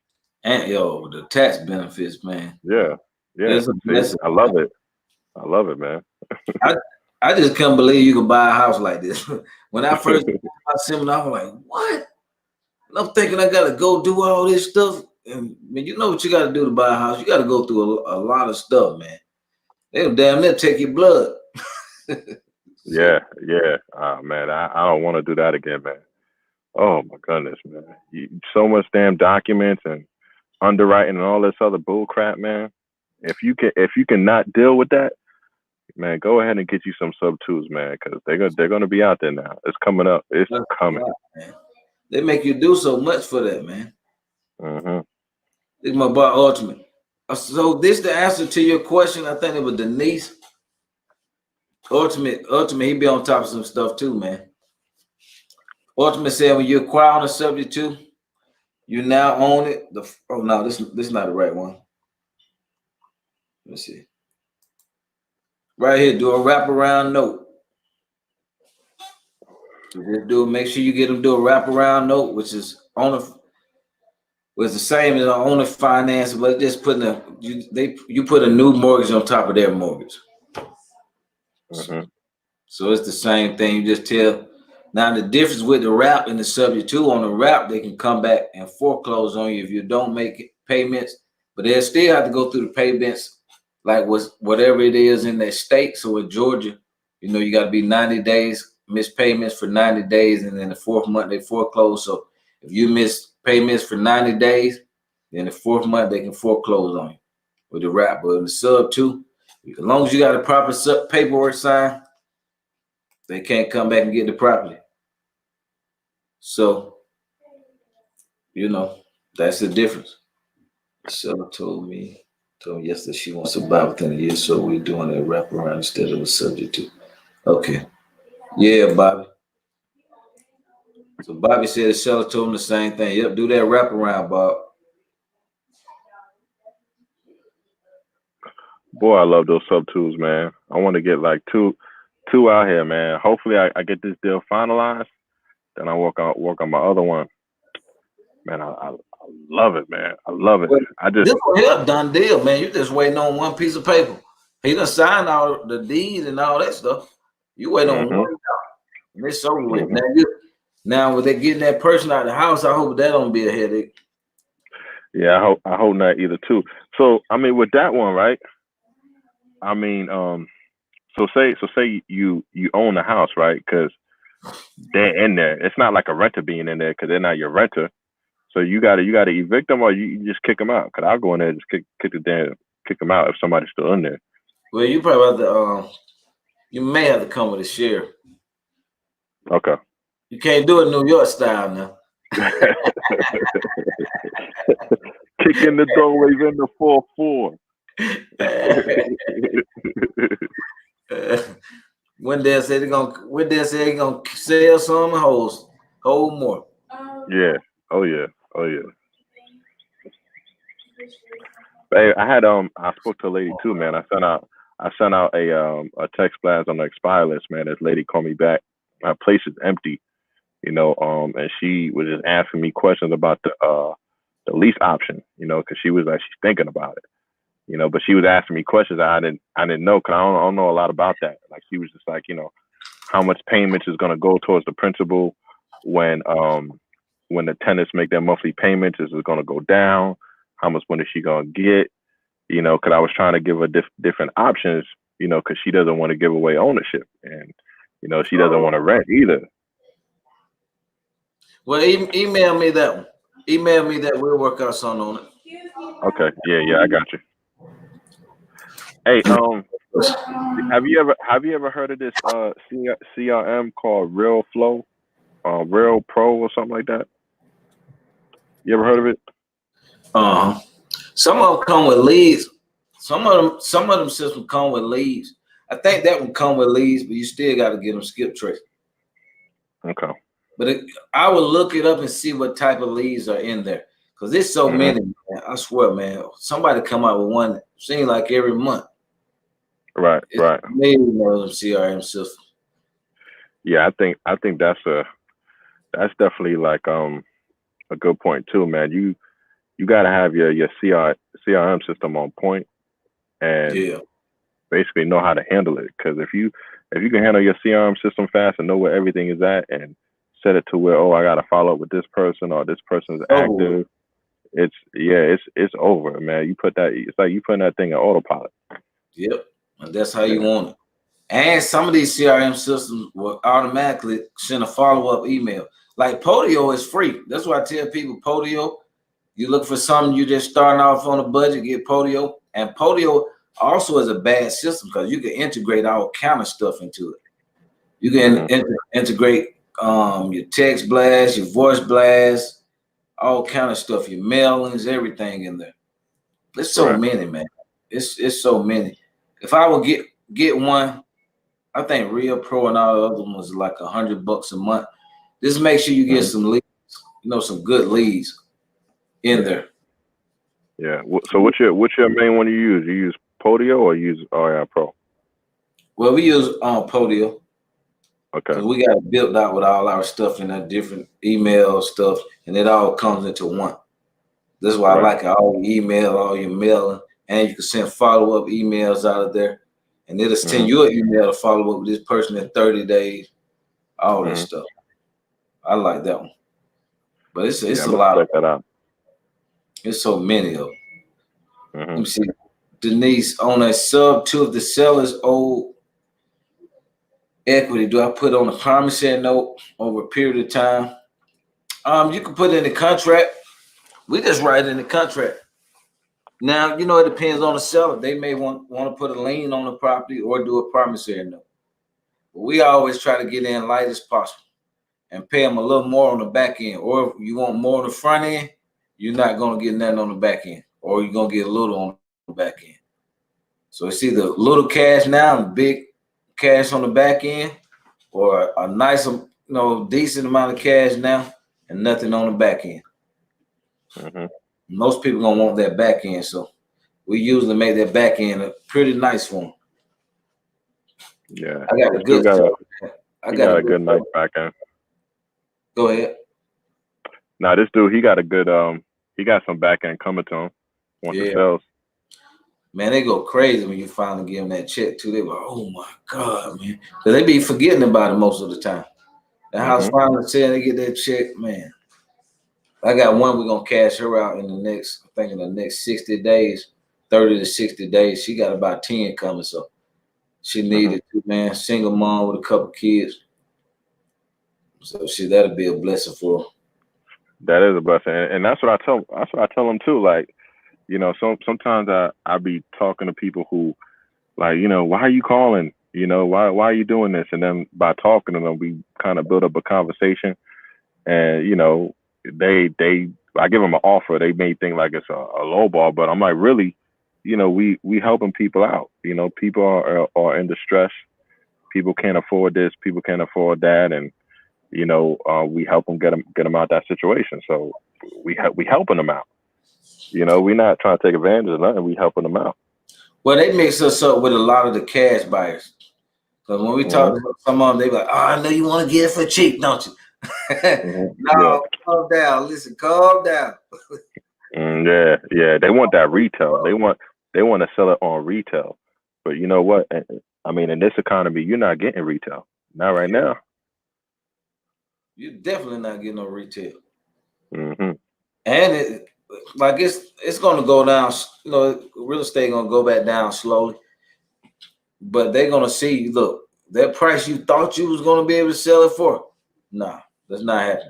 And the tax benefits, man. Yeah. See, I love it. I love it, man. I just can't believe you can buy a house like this. When I first did my seminar, I was like, what? And I'm thinking I gotta go do all this stuff. And man, you know what you gotta do to buy a house? You gotta go through a lot of stuff, man. They'll damn near take your blood. Yeah. Man, I don't want to do that again, man. Oh my goodness, man. So much damn documents and underwriting and all this other bull crap, man. If you can not deal with that, man, go ahead and get you some sub twos, man, because they're gonna be out there now. It's coming up. It's coming. Man. They make you do so much for that, man. Mm-hmm. This is my boy Ultimate. So this the answer to your question. I think it was Denise. Ultimate, he be on top of some stuff too, man. Ultimate said when you acquire on a subject to, you now own it. Oh no, this is not the right one. Let's see. Right here, do a wraparound note. Make sure you get them do a wraparound note, which is was the same as an owner finance, but just you put a new mortgage on top of their mortgage. Mm-hmm. So it's the same thing. You just tell. Now the difference with the wrap and the subject to, on the wrap, they can come back and foreclose on you if you don't make payments, but they'll still have to go through the payments like whatever it is in their state. So in Georgia, you got to be 90 days, miss payments for 90 days, and then the 4th month they foreclose. So if you miss payments for 90 days, then the 4th month they can foreclose on you with the wrap. But in the sub to, as long as you got a proper paperwork signed, they can't come back and get the property. So, that's the difference. The seller told me yesterday she wants to buy within a year, so we're doing a wraparound instead of a subject to. Okay. Yeah, Bobby. So Bobby said the seller told him the same thing. Yep, do that wraparound, Bob. Boy, I love those sub twos, man. I want to get like two out here, man. Hopefully I get this deal finalized. Then I work on my other one. Man, I love it, man. I love it. This one here done deal, man. You just waiting on one piece of paper. He done signed all the deeds and all that stuff. You wait on one, and it's over with. Now with they getting that person out of the house, I hope that don't be a headache. Yeah, I hope not either too. So I mean, with that one, right? I mean, so say you own the house, right? Because they're in there. It's not like a renter being in there because they're not your renter. So you gotta evict them, or you just kick them out. Because I'll go in there and just kick them out if somebody's still in there. Well, you probably have to. You may have to come with a share. Okay. You can't do it New York style now. Kicking the doorways in the 4-4. When they say they're gonna sell some and hold more. Yeah. Oh yeah. Hey, I spoke to a lady too, man. I sent out a text blast on the expire list, man. This lady called me back. My place is empty, and she was just asking me questions about the lease option, because she was like, she's thinking about it, but she was asking me questions I didn't know, because I don't know a lot about that. Like, she was just like, how much payments is going to go towards the principal when the tenants make their monthly payments, is it going to go down? How much money is she going to get? Because I was trying to give her different options, because she doesn't want to give away ownership, and she doesn't want to rent either. Well, email me that one. Email me that. We'll work out something on it. Okay. Yeah, I got you. Hey, have you ever heard of this CRM called Real Flow, Real Pro or something like that? You ever heard of it? Some of them come with leads. Some of them systems come with leads. I think that one come with leads, but you still got to get them skip trace. Okay. But I will look it up and see what type of leads are in there, because there's so many. Man. I swear, man. Somebody come out with one. Seems like every month. Right. Maybe know CRM system. Yeah, I think that's definitely like a good point too, man. You got to have your CRM system on point and basically know how to handle it. Because if you can handle your CRM system fast and know where everything is at and set it to where, I got to follow up with this person or this person's active, it's over, man. It's like you putting that thing in autopilot. Yep, and that's how you want it. And some of these CRM systems will automatically send a follow-up email. Like Podio is free. That's why I tell people Podio. You look for something, you just starting off on a budget, get Podio. And Podio also is a bad system because you can integrate all kind of stuff into it. You can integrate your text blast, your voice blast, all kind of stuff, your mailings, everything in there. There's so many, man. It's so many. If I would get one, I think Real Pro and all the other ones like $100 a month. Just make sure you get some leads, some good leads in there. Yeah. So what's your main one you use? You use Podio or you use RI Pro? Well, we use Podio. Okay. Because we got it built out with all our stuff in that different email stuff, and it all comes into one. This is why I like it. All your email, all your mailing, and you can send follow-up emails out of there. And it'll send you an email to follow up with this person in 30 days. All this stuff. I like that one. But it's a lot of that. It's so many of them. Let me see. Denise, on a sub to if the seller's old equity, do I put on a promissory note over a period of time? You can put it in the contract. We just write it in the contract. Now, it depends on the seller. They may want to put a lien on the property or do a promissory note. But we always try to get in light as possible and pay them a little more on the back end. Or if you want more on the front end, you're not going to get nothing on the back end. Or you're going to get a little on the back end. So it's either little cash now and big cash on the back end, or a nice, decent amount of cash now and nothing on the back end. Most people gonna want that back end, so we usually make that back end a pretty nice one. Yeah, I got a good. I got a good nice back end. Go ahead. Now this dude, he got a good he got some back end coming to him once it sells. Man, they go crazy when you finally give them that check too. They go, oh my God, man, because they be forgetting about it most of the time. The house finally said they get that check, man. I got one we're gonna cash her out in the next 60 days, 30 to 60 days. She got about 10 coming, so she needed to, man. Single mom with a couple kids. So that'll be a blessing for her. That is a blessing. And that's what I tell them too. Like, sometimes I be talking to people who like, why are you calling? Why are you doing this? And then by talking to them, we kind of build up a conversation. And, I give them an offer. They may think like it's a low ball, but I'm like, really, we helping people out. People are in distress. People can't afford this. People can't afford that. And, we help them get them out that situation. So we helping them out. We're not trying to take advantage of nothing. We helping them out. Well, they mix us up with a lot of the cash buyers. Because when we talk to some of them, they be like, I know you want to get it for cheap, don't you? No, calm down. Listen, calm down. Yeah. They want that retail. They want to sell it on retail. But you know what? I mean, in this economy, you're not getting retail. Not right now. You're definitely not getting no retail. And it's going to go down. Real estate going to go back down slowly. But they're going to see, look, that price you thought you was going to be able to sell it for. Nah, that's not happening.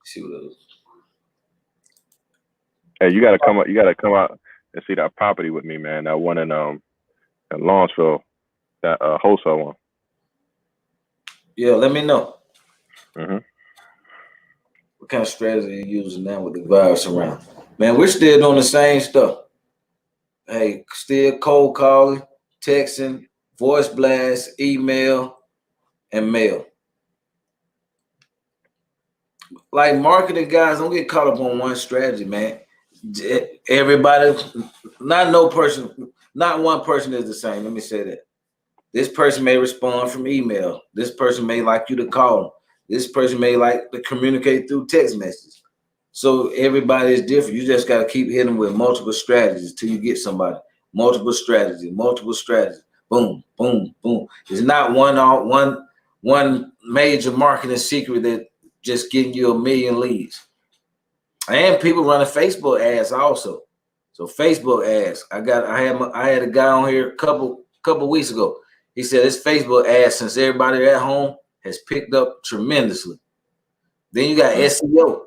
See what else. Hey, you gotta come out. You gotta come out and see that property with me, man. That one in Lawrenceville, that wholesale one. Yeah, let me know. Mm-hmm. What kind of strategy are you using now with the virus around? Man, we're still doing the same stuff. Hey, still cold calling, texting, voice blast, email, and mail. Like marketing guys, don't get caught up on one strategy, man. Everybody, not one person is the same. Let me say that. This person may respond from email. This person may like you to call them. This person may like to communicate through text messages. So everybody is different. You just got to keep hitting with multiple strategies till you get somebody. Multiple strategies. Boom, boom, boom. It's not one major marketing secret that just getting you 1 million leads. And people running Facebook ads also. So Facebook ads. I had a guy on here a couple weeks ago. He said his Facebook ads, since everybody at home, has picked up tremendously. Then you got SEO.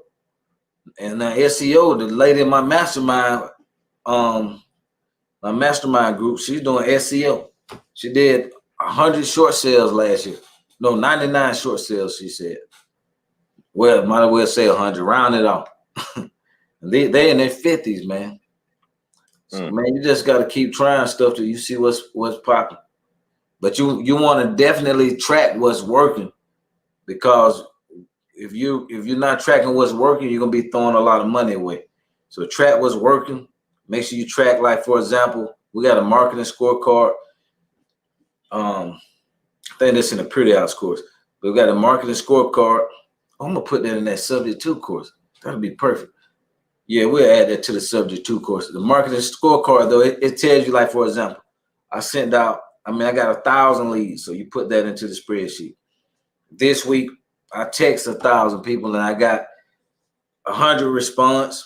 And SEO, the lady in my mastermind group, she's doing SEO. She did 100 short sales last year. No, 99 short sales, she said. Well, might as well say 100, round it off. they in their 50s, man. So, man, you just got to keep trying stuff till you see what's popping. But you want to definitely track what's working, because if you're not tracking what's working, you're gonna be throwing a lot of money away. So track what's working. Make sure you track, like, for example, we got a marketing scorecard. I think that's in the Pretty House course. We've got a marketing scorecard. I'm gonna put that in that subject 2 course. That'll be perfect. Yeah, we'll add that to the subject 2 course. The marketing scorecard, though, it tells you, like, for example, I got 1,000 leads. So you put that into the spreadsheet. This week, I text 1,000 people and I got 100 response.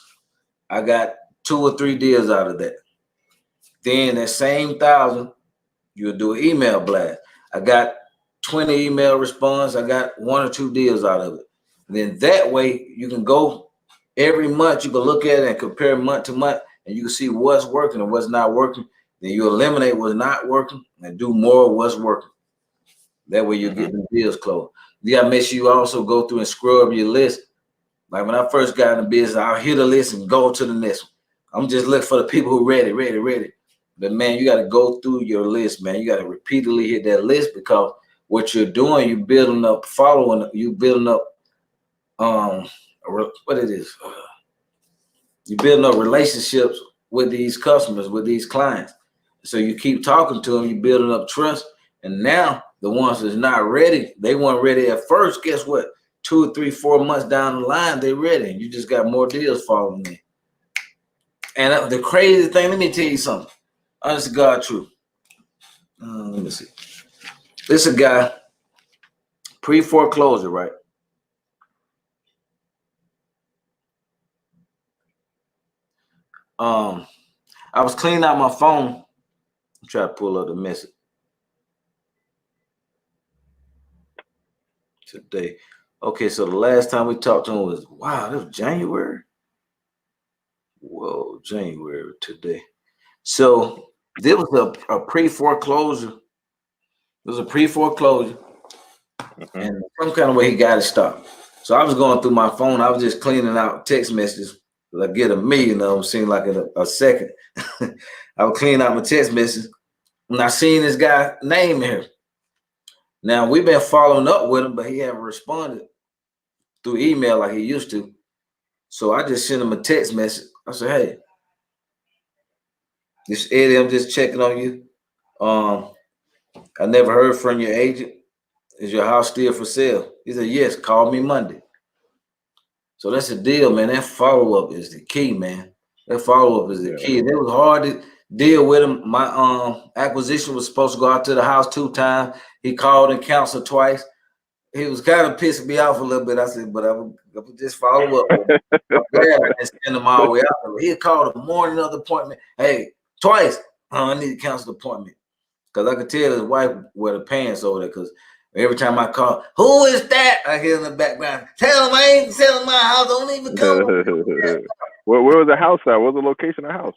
I got 2 or 3 deals out of that. Then that same 1,000, you'll do an email blast. I got 20 email response. I got 1 or 2 deals out of it. And then that way you can go every month. You can look at it and compare month to month, and you can see what's working and what's not working. Then you eliminate what's not working and do more of what's working. That way you get the deals closed. You gotta make sure you also go through and scrub your list. Like when I first got in the business, I'll hit a list and go to the next one. I'm just looking for the people who ready. But man, you got to go through your list, man. You got to repeatedly hit that list, because what you're doing, you're building up following, you building up what it is. You're building up relationships with these customers, with these clients. So you keep talking to them, you're building up trust. And now the ones that's not ready, they weren't ready at first. Guess what? 2 or 3, 4 months down the line, they're ready. You just got more deals following in. And the crazy thing, let me tell you something. Honest to God, true. Let me see. This is a guy, pre-foreclosure, right? I was cleaning out my phone. I'm trying to pull up the message today. Okay, so the last time we talked to him was, wow, that was January. Whoa, January today. So there was a pre-foreclosure. It was a pre-foreclosure, and some kind of way he got it stopped. So I was going through my phone. I was just cleaning out text messages. I get 1 million of them, seemed like in a second. I was cleaning out my text messages, and I seen this guy name here. Now we've been following up with him, but he haven't responded through email like he used to. So I just sent him a text message. I said, "Hey, this Eddie, I'm just checking on you. I never heard from your agent. Is your house still for sale?" He said, "Yes, call me Monday." So that's the deal, man. That follow-up is the key, man. That follow-up is the key. And it was hard to deal with him. My acquisition was supposed to go out to the house 2 times. He called and canceled twice. He was kind of pissing me off a little bit. I said, but I would just follow up with him. I'm glad I didn't send him all the way out. He called the morning of the appointment. Hey, twice. I need to cancel the appointment. Because I could tell his wife wear the pants over there, because Every time I call, who is that? I hear in the background. Tell him I ain't selling my house. Don't even come. Where was the house at? What was the location of the house?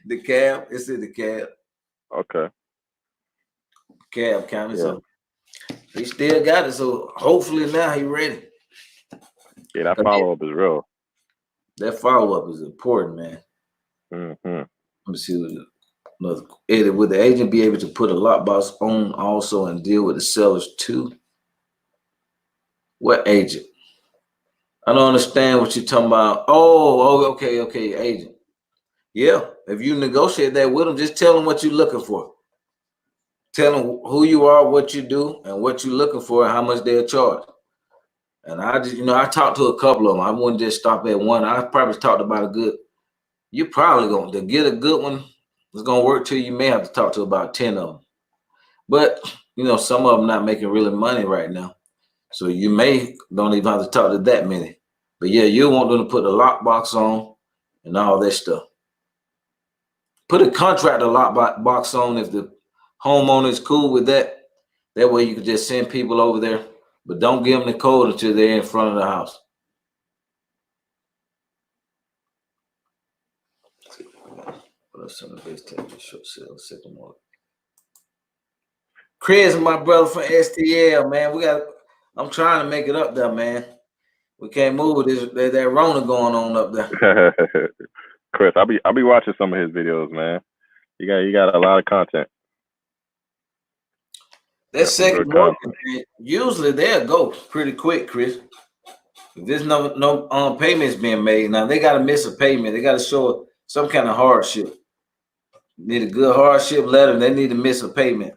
The cab. It's in the cab. Okay. Cab County. Yeah. So he still got it. So hopefully now he ready. Yeah, that follow up is real. That follow up is important, man. Mm-hmm. Let me see. Eddie, would the agent be able to put a lockbox on also and deal with the sellers too? What agent? I don't understand what you're talking about. Oh, okay, agent. Yeah, if you negotiate that with them, just tell them what you're looking for. Tell them who you are, what you do, and what you're looking for, and how much they'll charge. And I just, I talked to a couple of them. I wouldn't just stop at one. I probably talked about a good. You're probably going to get a good one. It's going to work till you may have to talk to about 10 of them. But, some of them not making really money right now. So you don't even have to talk to that many. But yeah, you want them to put a lockbox on and all that stuff. Put a contractor lockbox on if the homeowner is cool with that. That way you can just send people over there. But don't give them the code until they're in front of the house. Chris, my brother from STL, man. I'm trying to make it up there, man. We can't move with this. There's that Rona going on up there. Chris, I'll be watching some of his videos, man. You got a lot of content. That second mortgage, man, usually they'll go pretty quick, Chris. If there's no payments being made, now they got to miss a payment. They got to show some kind of hardship. Need a good hardship letter. They need to miss a payment.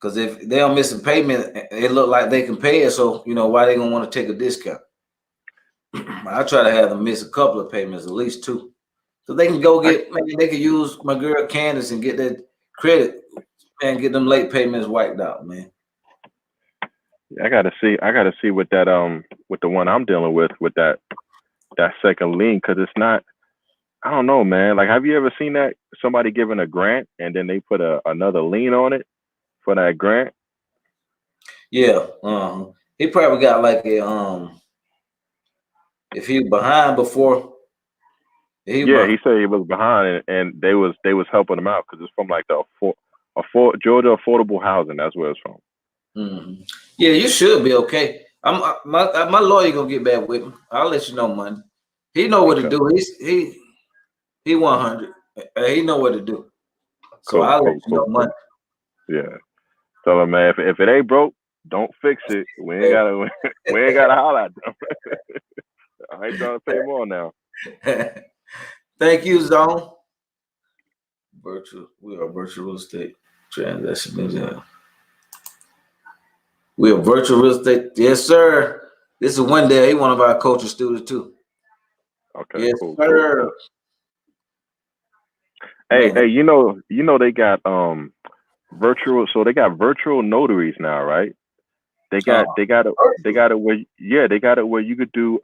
Because if they don't miss a payment, it look like they can pay it. So, why they going to want to take a discount? I try to have them miss a couple of payments, at least 2. So they can go maybe they can use my girl Candace and get that credit and get them late payments wiped out, man. I gotta see with that with the one I'm dealing with that second lien, because it's not, I don't know, man. Like, have you ever seen that somebody giving a grant and then they put another lien on it for that grant? Yeah, he probably got like a if he was behind before. He said he was behind, and they was helping him out because it's from like the Georgia Affordable Housing. That's where it's from. Mm-hmm. Yeah, you should be okay. My lawyer gonna get back with him. I'll let you know Monday. He know what to do. He 100. He know what to do. So cool, I'll let you know Monday. Yeah. Tell him, man, if it ain't broke, don't fix it. We ain't gotta holler at them. I ain't trying to pay more now. Thank you, Zone. We are virtual real estate transaction. We are virtual real estate. Yes, sir. This is one day. He one of our coaching students too. Okay. Yes, cool, sir. Cool. Hey, you know they got virtual. So they got virtual notaries now, right? They got it where you could do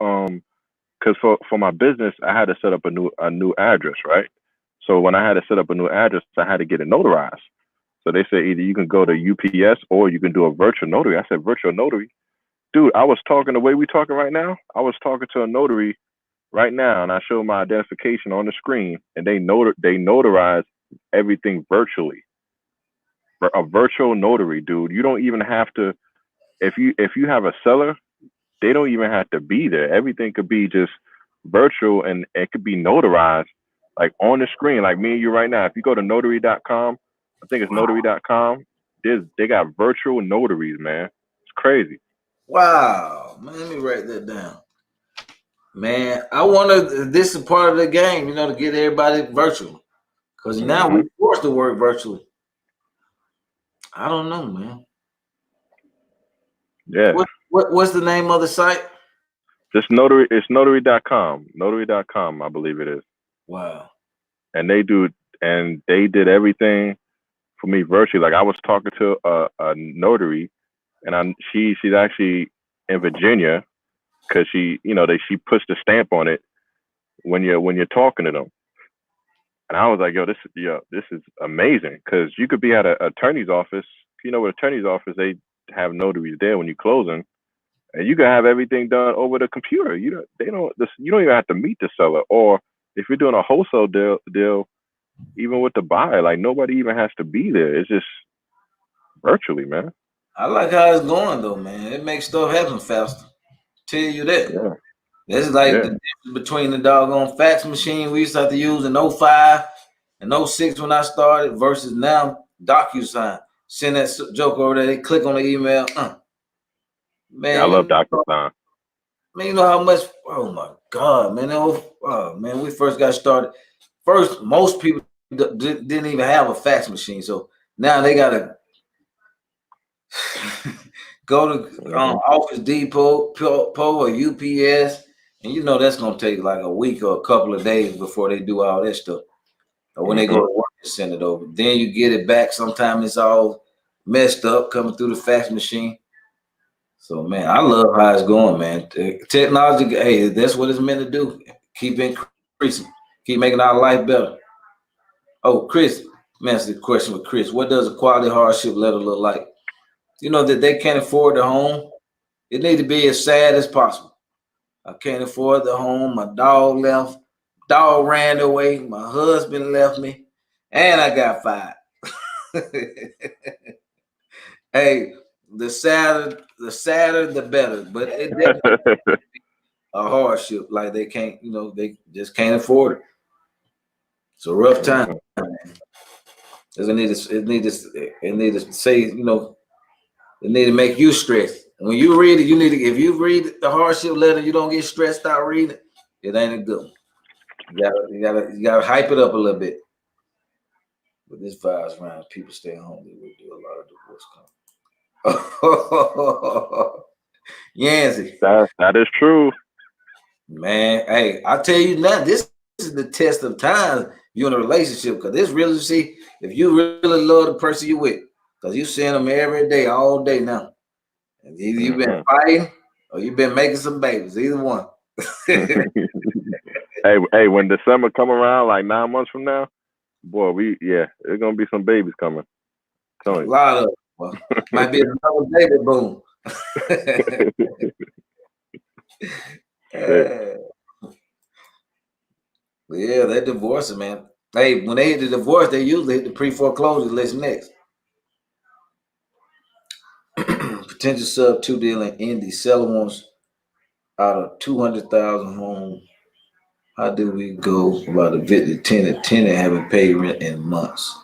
because for my business I had to set up a new address, right? So when I had to set up a new address, I had to get it notarized. So they said either you can go to UPS or you can do a virtual notary. I said, virtual notary? Dude, I was talking the way we talking right now. I was talking to a notary right now, and I showed my identification on the screen, and they notarize everything virtually. For a virtual notary, dude, you don't even have to. If you have a seller, they don't even have to be there. Everything could be just virtual, and it could be notarized like on the screen, like me and you right now. If you go to notary.com, I think it's notary.com. They got virtual notaries, man. It's crazy. Wow, man, let me write that down. Man, I wonder if this is part of the game, to get everybody virtual. Because now we're forced to work virtually. I don't know, man. Yeah. What's the name of the site? Just notary. It's notary.com. Notary.com, I believe it is. Wow. And they did everything for me virtually. Like, I was talking to a notary, and she's actually in Virginia, because she puts the stamp on it when you're talking to them. And I was like, this is amazing, because you could be at an attorney's office, you know, with attorney's office, they have notaries there when you're closing, and you can have everything done over the computer. You don't even have to meet the seller. Or if you're doing a wholesale deal, even with the buyer, like nobody even has to be there. It's just virtually, man. I like how it's going though, man. It makes stuff happen faster. Tell you that. Yeah. This is like Yeah. the difference between the doggone fax machine we used to have to use in 05 and 06 when I started versus now DocuSign. Send that joke over there, they click on the email. Man, Yeah, I love DocuSign. Man, you know how much, oh my God, man. Man, we first got started. First, most people didn't even have a fax machine. So now they got to go to Office Depot, or UPS, and you know that's gonna take like a week or a couple of days before they do all that stuff. Or when they go to work and send it over, then you get it back. Sometimes it's all messed up coming through the fax machine. So man, I love how it's going, man. Technology, hey, that's what it's meant to do. Keep increasing, keep making our life better. Oh, Chris, man, that's the question with Chris. What does a quality hardship letter look like? You know that they can't afford the home. It need to be as sad as possible. I can't afford the home. My dog left. Dog ran away. My husband left me, and I got fired. Hey, the sadder, the better. But it definitely a hardship. Like they can't, they just can't afford it. It's a rough time. It need to say, it need to make you stressed. When you read it, if you read the hardship letter, you don't get stressed out reading it. It ain't a good one. You gotta hype it up a little bit. But this vibes around people stay home, they will do a lot of divorce come. Yancy. That is true. Man, hey, I tell you now, this is the test of time you're in a relationship, because this really see if you really love the person you with, because you seeing them every day, all day now. And either you've been fighting or you've been making some babies, either one. Hey, when December come around, like 9 months from now, boy, there's gonna be some babies coming. A lot of well, might be another baby boom. Yeah, they're divorcing, man. Hey, when they hit the divorce, they usually hit the pre-foreclosure list next. Potential sub 2 deal in Indy. Seller wants out of 200,000 home. How do we go about evicted tenant? Tenant haven't paid rent in months.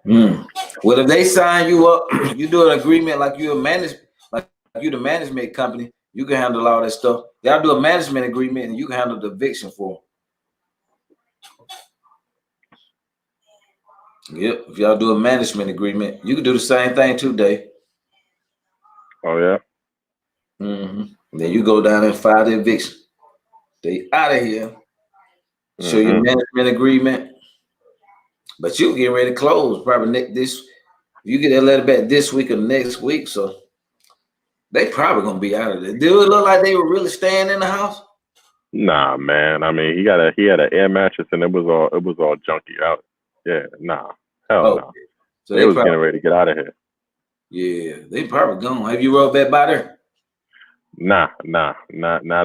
Well, if they sign you up, you do an agreement like you the management company, you can handle all that stuff. Y'all do a management agreement and you can handle the eviction for them. Yep. If y'all do a management agreement, you can do the same thing too, Dave. Oh yeah. Then you go down and file the eviction. They out of here. Show your management agreement. But you get ready to close probably you get that letter back this week or next week. So they probably gonna be out of there. Do it look like they were really staying in the house? Nah, man. I mean, he had an air mattress and it was all junky out. Yeah, nah. Hell no. So they was getting ready to get out of here. Yeah, they probably gone. Have you rode back by there? Nah, not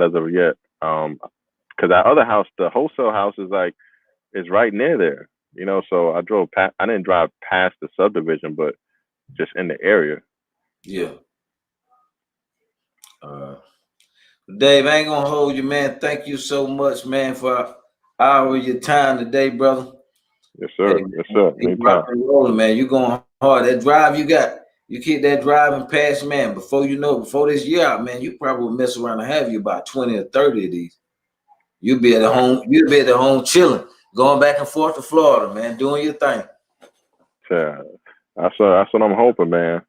as of yet. Because that other house, the wholesale house, is right near there. So I drove past. I didn't drive past the subdivision, but just in the area. Yeah. Dave, I ain't gonna hold you, man. Thank you so much, man, for hour of your time today, brother. Yes, sir. Hey, yes, sir. Rolling, man. You going hard. That drive you got, you keep that driving past, man. Before this year out, man, you probably will mess around and have you about 20 or 30 of these. You'll be at home chilling, going back and forth to Florida, man, doing your thing. Yeah, that's what I'm hoping, man.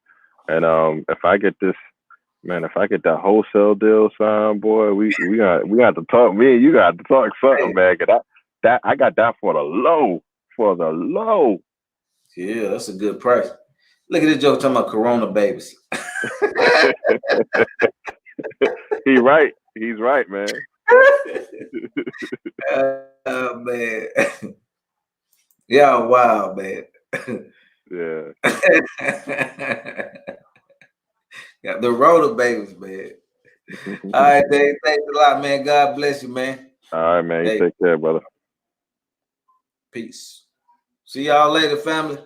And if I get that wholesale deal signed, boy, we got to talk. Me and you got to talk something, man. Cause I got that for the low. Yeah, that's a good price. Look at this joke talking about Corona babies. He's right, man. Oh man. Yeah, wow, man. Yeah. Got the rotor babies, man. All right, Dave. Thanks a lot, man. God bless you, man. All right, man. You take care, brother. Peace. See y'all later, family.